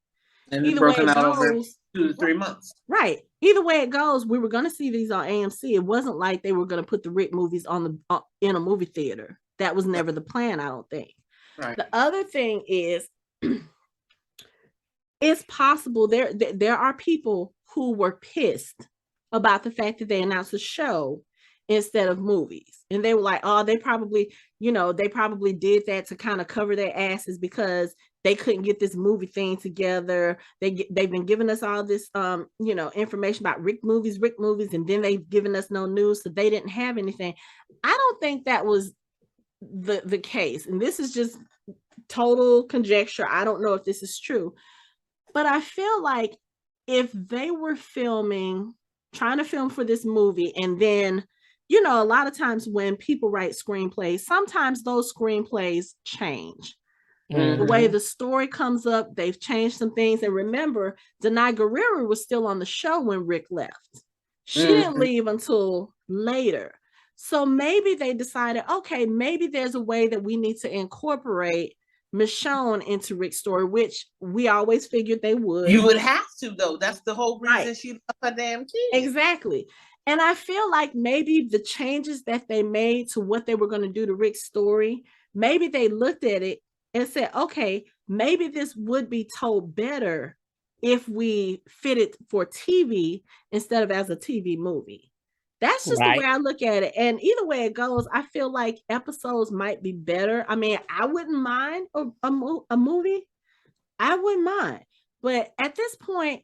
And it's broken out over 2 to 3 months. Right. Either way it goes, we were going to see these on AMC. It wasn't like they were going to put the Rick movies on in a movie theater. That was never the plan, I don't think. Right. The other thing is, it's possible there are people who were pissed about the fact that they announced a show instead of movies. And they were like, oh, they probably did that to kind of cover their asses because they couldn't get this movie thing together. They've been giving us all this, information about Rick movies, and then they've given us no news, so they didn't have anything. I don't think that was the case. And this is just total conjecture. I don't know if this is true, but I feel like if they were trying to film for this movie, and then you know, a lot of times when people write screenplays, sometimes those screenplays change. Mhm. The way the story comes up, they've changed some things. And remember, Denai Guerrero was still on the show when Rick left. She didn't leave until later. So maybe they decided, okay, maybe there's a way that we need to incorporate Michonne into Rick's story, which we always figured they would. You would have to, though. That's the whole reason Right. she left her damn kid. Exactly. And I feel like maybe the changes that they made to what they were going to do to Rick's story, maybe they looked at it and said, okay, maybe this would be told better if we fit it for TV instead of as a TV movie. That's just the way I look at it. And either way it goes, I feel like episodes might be better. I mean, I wouldn't mind a movie. I wouldn't mind. But at this point,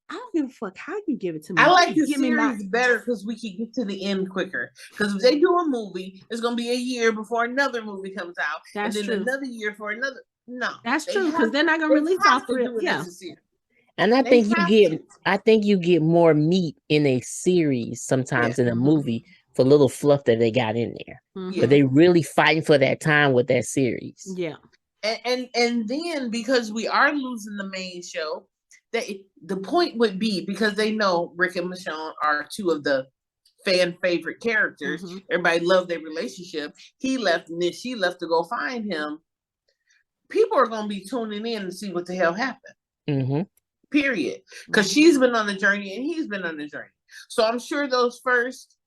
I don't give a fuck how you give it to me. I like the series better because we can get to the end quicker. Because if they do a movie, it's going to be a year before another movie comes out. That's and then true. another year for another. No. That's true, because they're not going to release all three. Yeah. And I think you get more meat in a series sometimes in a movie for little fluff that they got in there. But they really fighting for that time with that series. Yeah. And then because we are losing the main show, the point would be, because they know Rick and Michonne are two of the fan favorite characters. Everybody loved their relationship. He left and then she left to go find him. People are going to be tuning in to see what the hell happened. Period. Because she's been on the journey and he's been on the journey. So I'm sure those first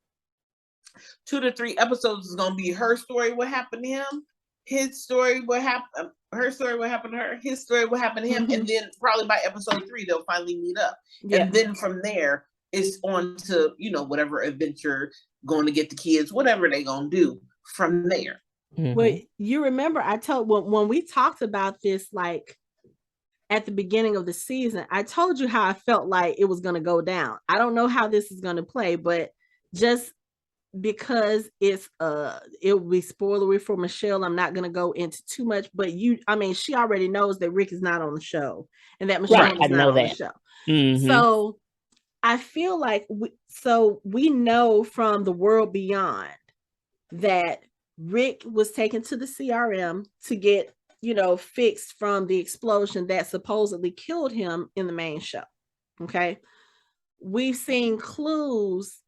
2 to 3 episodes is going to be her story, what happened to him, his story, what happened, her story, what happened to her, his story, what happened to him, and then probably by episode 3 they'll finally meet up. And then from there it's on to, you know, whatever adventure, going to get the kids, whatever they're going to do from there. Well, you remember I told when we talked about this, like at the beginning of the season, I told you how I felt like it was going to go down. I don't know how this is going to play, but just because it will be spoilery for Michelle, I'm not going to go into too much, but she already knows that Rick is not on the show and that Michelle is not on the show. So I feel like we know from the world beyond that Rick was taken to the CRM to get, you know, fixed from the explosion that supposedly killed him in the main show. Okay. We've seen clues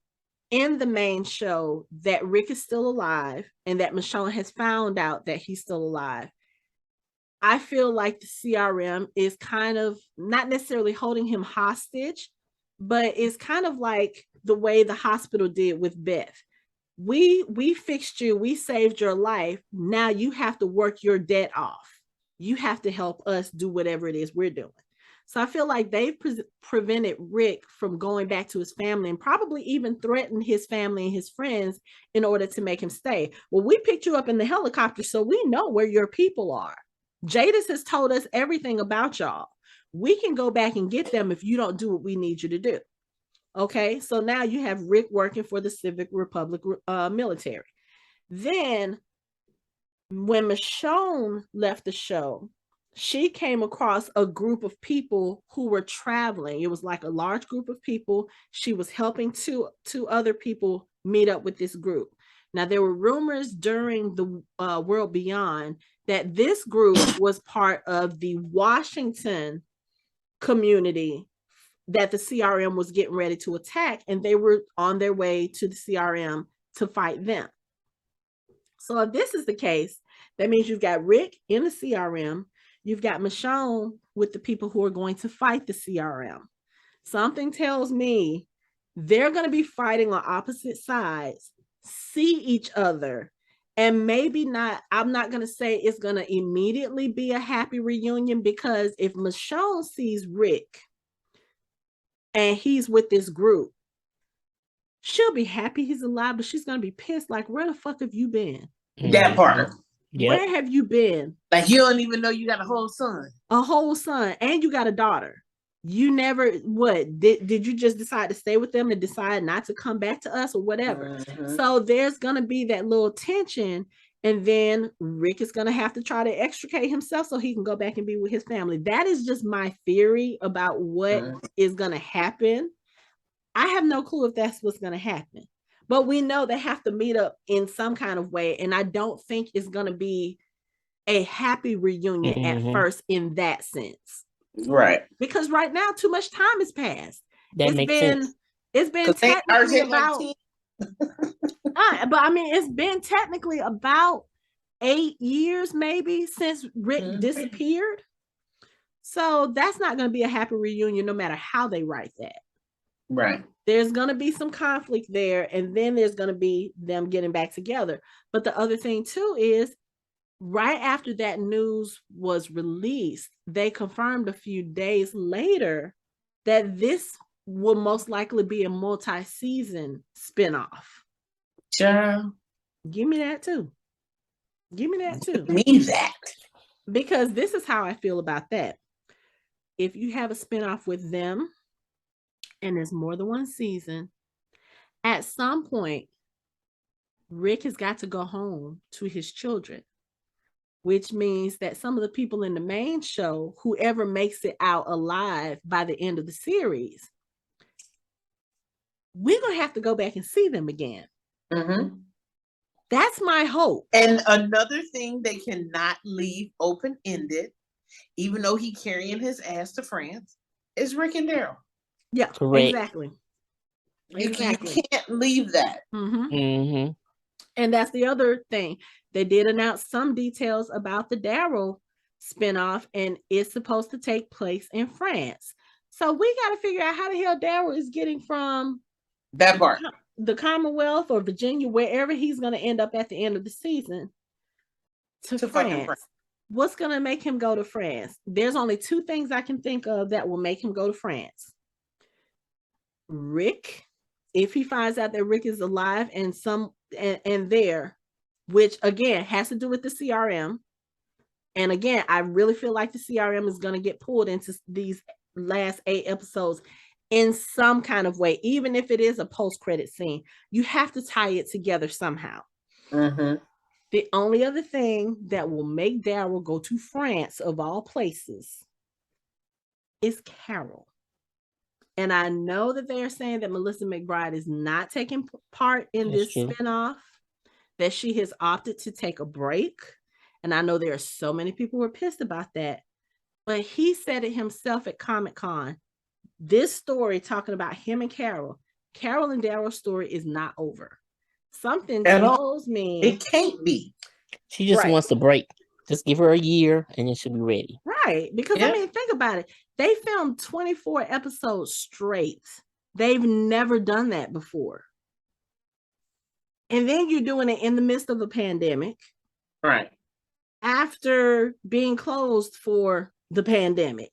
in the main show that Rick is still alive and that Michonne has found out that he's still alive. I feel like the CRM is kind of not necessarily holding him hostage, but it's kind of like the way the hospital did with Beth. We fixed you, we saved your life. Now you have to work your debt off. You have to help us do whatever it is we're doing. So I feel like they've prevented Rick from going back to his family and probably even threatened his family and his friends in order to make him stay. Well, we picked you up in the helicopter, so we know where your people are. Jadis has told us everything about y'all. We can go back and get them if you don't do what we need you to do. Okay, so now you have Rick working for the Civic Republic military. Then when Michonne left the show, she came across a group of people who were traveling. It was like a large group of people. She was helping two other people meet up with this group. Now, there were rumors during the World Beyond that this group was part of the Washington community that the CRM was getting ready to attack, and they were on their way to the CRM to fight them. So if this is the case, that means you've got Rick in the CRM, you've got Michonne with the people who are going to fight the CRM. Something tells me they're going to be fighting on opposite sides, see each other, and maybe not, I'm not going to say it's going to immediately be a happy reunion, because if Michonne sees Rick and he's with this group, she'll be happy he's alive, but she's going to be pissed. Like, where the fuck have you been? That part. Yep. Where have you been? Like, you don't even know you got a whole son. A whole son, and you got a daughter. You never, what, did you just decide to stay with them and decide not to come back to us or whatever? So there's going to be that little tension, and then Rick is going to have to try to extricate himself so he can go back and be with his family. That is just my theory about what is going to happen. I have no clue if that's what's going to happen, But we know they have to meet up in some kind of way. And I don't think it's going to be a happy reunion at first in that sense. Right. Because right now, too much time has passed. That makes sense. It's been technically about, but I mean, it's been technically about 8 years maybe since Rick disappeared. So that's not going to be a happy reunion no matter how they write that. Right. There's going to be some conflict there, and then there's going to be them getting back together. But the other thing too is, right after that news was released, they confirmed a few days later that this will most likely be a multi-season spinoff. Child. Give me that too. Give me that too. Give me that. Because this is how I feel about that. If you have a spinoff with them and there's more than one season, at some point, Rick has got to go home to his children, which means that some of the people in the main show, whoever makes it out alive by the end of the series, we're going to have to go back and see them again. Mm-hmm. That's my hope. And another thing they cannot leave open-ended, even though he carrying his ass to France, is Rick and Daryl. Yeah, correct. Exactly. You can't leave that. And that's the other thing. They did announce some details about the Daryl spinoff, and it's supposed to take place in France. So we got to figure out how the hell Daryl is getting from that part, the Commonwealth or Virginia, wherever he's going to end up at the end of the season, to France. What's going to make him go to France? There's only two things I can think of that will make him go to France. Rick, if he finds out that Rick is alive and there, which again has to do with the CRM. And again, I really feel like the CRM is going to get pulled into these last 8 episodes in some kind of way, even if it is a post-credit scene. You have to tie it together somehow. The only other thing that will make Daryl go to France, of all places, is Carol. And I know that they are saying that Melissa McBride is not taking part in this spinoff, that she has opted to take a break. And I know there are so many people who are pissed about that. But he said it himself at Comic-Con. This story talking about him and Carol and Daryl's story is not over. Something tells me it can't be. She just wants to break. Just give her a year and then she'll be ready. Right. Because I mean, think about it. They filmed 24 episodes straight. They've never done that before. And then you're doing it in the midst of a pandemic. Right. After being closed for the pandemic.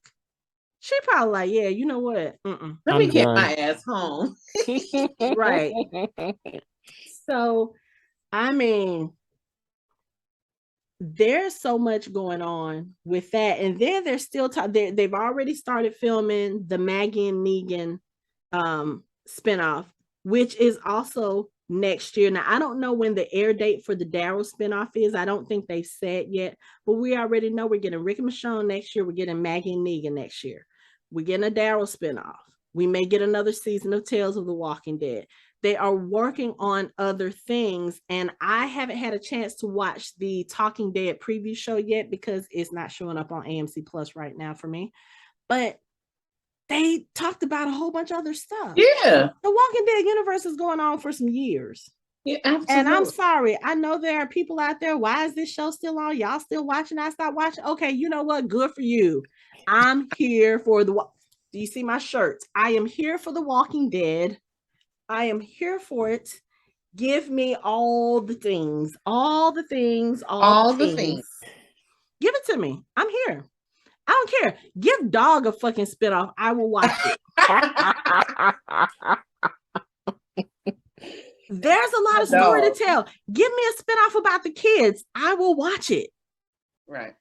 She probably like, yeah, you know what? Let me get my ass home. Right. So, I mean, there's so much going on with that. And then they're still they've already started filming the Maggie and Negan spinoff, which is also next year. Now, I don't know when the air date for the Daryl spinoff is. I don't think they've said yet, but we already know we're getting Rick and Michonne next year. We're getting Maggie and Negan next year. We're getting a Daryl spinoff. We may get another season of Tales of the Walking Dead. They are working on other things, and I haven't had a chance to watch the Talking Dead preview show yet because it's not showing up on AMC Plus right now for me. But they talked about a whole bunch of other stuff. Yeah. The Walking Dead universe is going on for some years. Yeah, absolutely. And I'm sorry. I know there are people out there. Why is this show still on? Y'all still watching? I stopped watching. Okay, you know what? Good for you. I'm here for the... Do you see my shirts? I am here for The Walking Dead. I am here for it. Give me all the things. All the things. All the things. Give it to me. I'm here. I don't care. Give Dog a fucking spinoff. I will watch it. There's a lot of story to tell. Give me a spinoff about the kids. I will watch it. Right.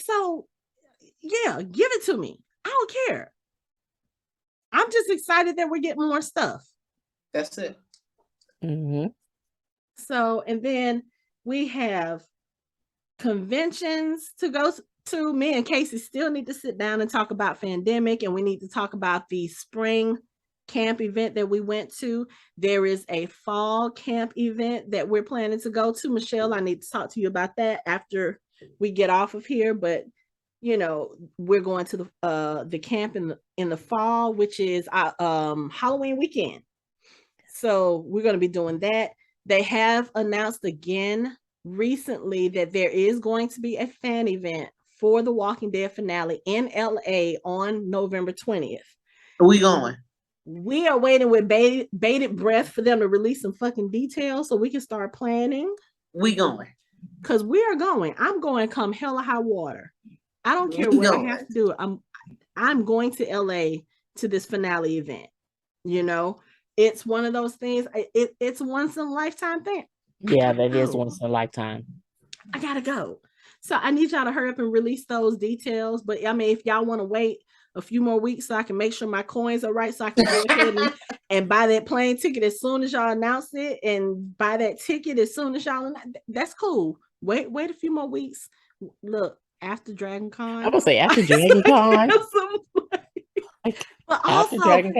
So, yeah, give it to me. I don't care. I'm just excited that we're getting more stuff. That's it. So, and then we have conventions to go to. Me and Casey still need to sit down and talk about Fandemic, and we need to talk about the spring camp event that we went to. There is a fall camp event that we're planning to go to. Michelle, I need to talk to you about that after we get off of here. But you know, we're going to the camp in the fall, which is Halloween weekend. So we're going to be doing that. They have announced again recently that there is going to be a fan event for the Walking Dead finale in LA on November 20th. Are we going? We are waiting with bated breath for them to release some fucking details so we can start planning. We going. Because we are going. I'm going come hell or high water. I don't care what I have to do. I'm going to LA to this finale event. You know, it's one of those things. It's once in a lifetime thing. Yeah, that is once in a lifetime. I gotta go. So I need y'all to hurry up and release those details. But I mean, if y'all want to wait a few more weeks so I can make sure my coins are right, so I can go ahead and buy that plane ticket as soon as y'all announce it, and buy that ticket as soon as y'all. That's cool. Wait a few more weeks. Look, after Dragon Con. I would say after Dragon Con. But also Dragon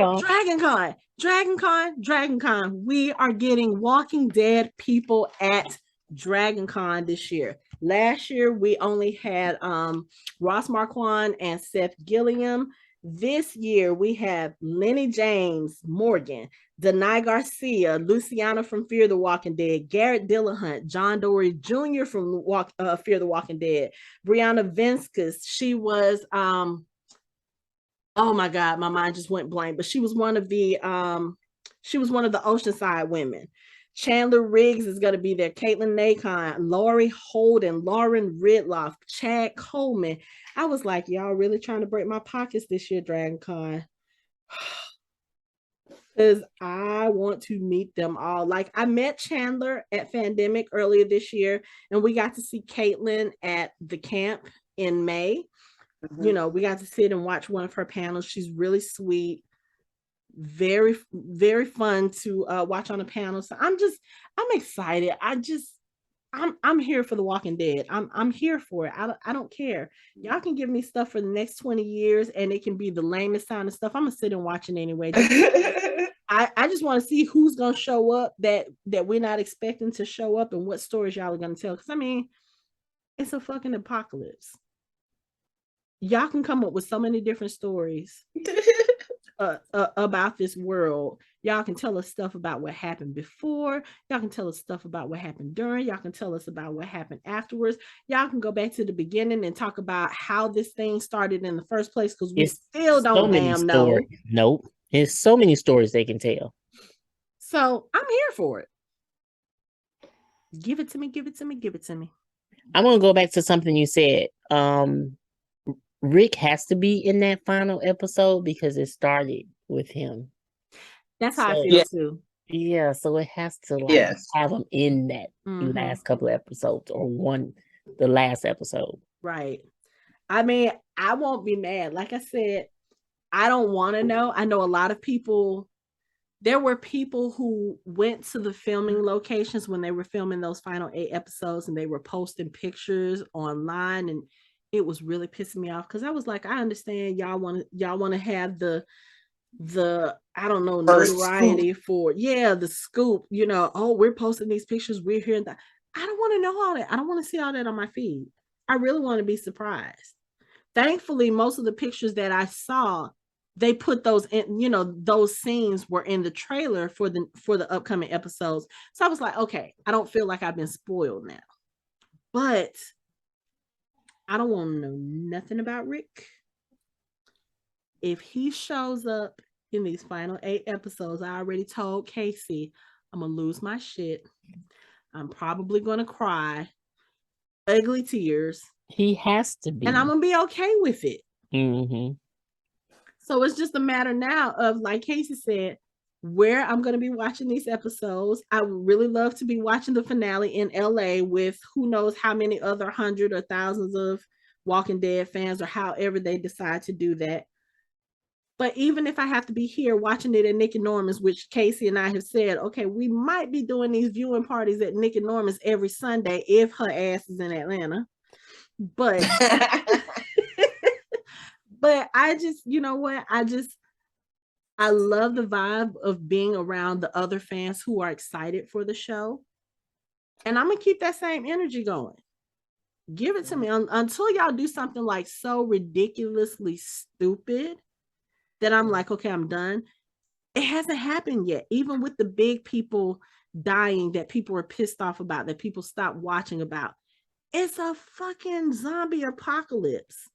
Con. We are getting Walking Dead people at Dragon Con this year. Last year we only had Ross Marquand and Seth Gilliam. This year we have Lenny James Morgan, Denai Garcia, Luciana from Fear the Walking Dead, Garrett Dillahunt, John Dory Jr. from Fear the Walking Dead, Brianna Venskis. She was oh my God, my mind just went blank, but she was one of the Oceanside women. Chandler Riggs is going to be there. Caitlin Nacon, Laurie Holden, Lauren Ridloff, Chad Coleman. I was like, y'all really trying to break my pockets this year, Dragon Con. Because I want to meet them all. Like, I met Chandler at Fandemic earlier this year, and we got to see Caitlin at the camp in May. Mm-hmm. You know, we got to sit and watch one of her panels. She's really sweet. Very, very fun to watch on a panel. So I'm excited. I'm here for The Walking Dead. I'm here for it. I don't care. Y'all can give me stuff for the next 20 years and it can be the lamest sound of stuff. I'm gonna sit and watch it anyway. I just want to see who's gonna show up that we're not expecting to show up, and what stories y'all are gonna tell. Because I mean, it's a fucking apocalypse. Y'all can come up with so many different stories about this world. Y'all can tell us stuff about what happened before. Y'all can tell us stuff about what happened during. Y'all can tell us about what happened afterwards. Y'all can go back to the beginning and talk about how this thing started in the first place, because we still don't damn know. Nope. There's so many stories they can tell. So I'm here for it. Give it to me, give it to me, give it to me. I'm going to go back to something you said. Rick has to be in that final episode because it started with him. That's how I feel too. Yeah, so it has to have him in that last couple of episodes, or the last episode. Right. I mean, I won't be mad. Like I said, I don't want to know. I know a lot of people. There were people who went to the filming locations when they were filming those final 8 episodes, and they were posting pictures online, and it was really pissing me off, because I was like, I understand y'all want to have the I don't know, notoriety for the scoop, you know, oh, we're posting these pictures, we're here and that. I don't want to know all that. I don't want to see all that on my feed. I really want to be surprised. Thankfully, most of the pictures that I saw, they put those in, you know, those scenes were in the trailer for the upcoming episodes. So I was like, okay, I don't feel like I've been spoiled now. But I don't want to know nothing about Rick. If he shows up in these final 8 episodes, I already told Casey, I'm going to lose my shit. I'm probably going to cry. Ugly tears. He has to be. And I'm going to be okay with it. Mm-hmm. So it's just a matter now of, like Casey said, where I'm going to be watching these episodes. I would really love to be watching the finale in LA with who knows how many other 100 or thousands of Walking Dead fans, or however they decide to do that. But even if I have to be here watching it at Nick and Norman's, which Casey and I have said, okay, we might be doing these viewing parties at Nick and Norman's every Sunday if her ass is in Atlanta. But but I just, you know what? I love the vibe of being around the other fans who are excited for the show. And I'm going to keep that same energy going. Give it to me until y'all do something like so ridiculously stupid that I'm like, okay, I'm done. It hasn't happened yet. Even with the big people dying that people are pissed off about, that people stop watching about. It's a fucking zombie apocalypse.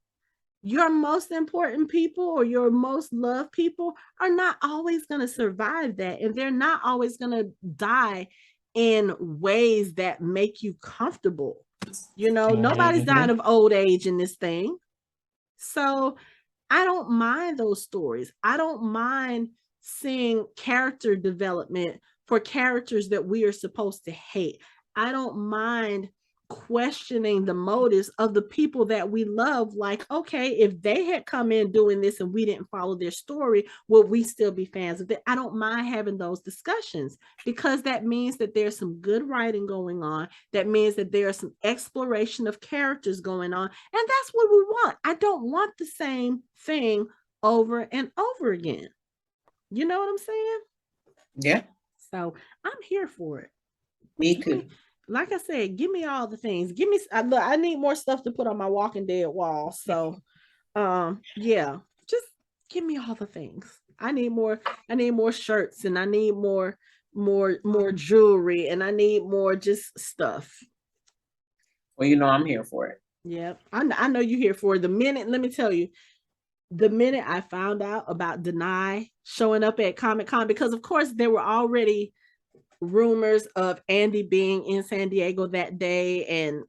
Your most important people or your most loved people are not always going to survive that. And they're not always going to die in ways that make you comfortable. You know, nobody's dying of old age in this thing. So I don't mind those stories. I don't mind seeing character development for characters that we are supposed to hate. I don't mind questioning the motives of the people that we love. Like, okay, if they had come in doing this and we didn't follow their story, would we still be fans of it? I don't mind having those discussions, because that means that there's some good writing going on. That means that there's some exploration of characters going on. And that's what we want. I don't want the same thing over and over again. You know what I'm saying? Yeah. So I'm here for it. Me too. Like I said, give me all the things. Give me, look, I need more stuff to put on my Walking Dead wall. So, yeah, just give me all the things. I need more shirts, and I need more jewelry, and I need more just stuff. Well, you know, I'm here for it. Yeah, I know you're here for it. Let me tell you, the minute I found out about Danai showing up at Comic-Con, because of course there were already rumors of Andy being in San Diego that day, and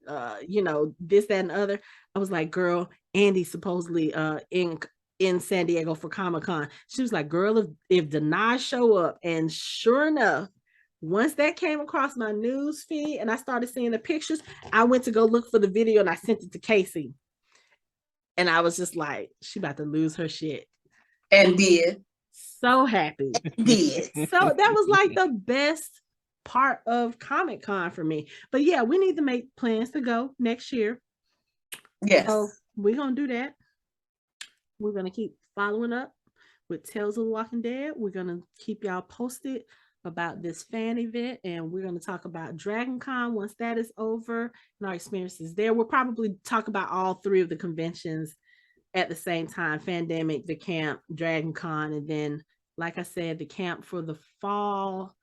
you know, this, that, and other. I was like, girl, Andy's supposedly in San Diego for Comic-Con. She was like, girl, if Danai show up, and sure enough, once that came across my news feed and I started seeing the pictures, I went to go look for the video and I sent it to Casey. And I was just like, she about to lose her shit. And did. So happy. Did. So that was like the best part of Comic-Con for me. But yeah, we need to make plans to go next year. Yes. So we're going to do that. We're going to keep following up with Tales of the Walking Dead. We're going to keep y'all posted about this fan event, and we're going to talk about Dragon Con once that is over and our experiences there. We'll probably talk about all three of the conventions at the same time: Fandemic, the camp, Dragon Con, and then, like I said, the camp for the fall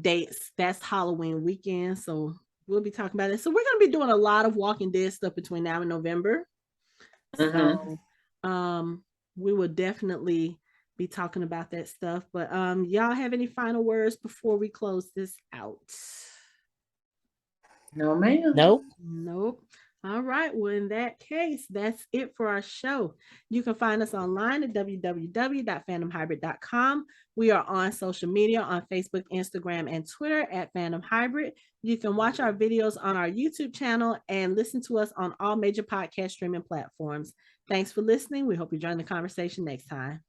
dates. That's Halloween weekend, so we'll be talking about it. So we're going to be doing a lot of Walking Dead stuff between now and November. So we will definitely be talking about that stuff. But y'all have any final words before we close this out? No, ma'am. Nope. All right. Well, in that case, that's it for our show. You can find us online at www.fandomhybrid.com. We are on social media on Facebook, Instagram, and Twitter at Fandom Hybrid. You can watch our videos on our YouTube channel and listen to us on all major podcast streaming platforms. Thanks for listening. We hope you join the conversation next time.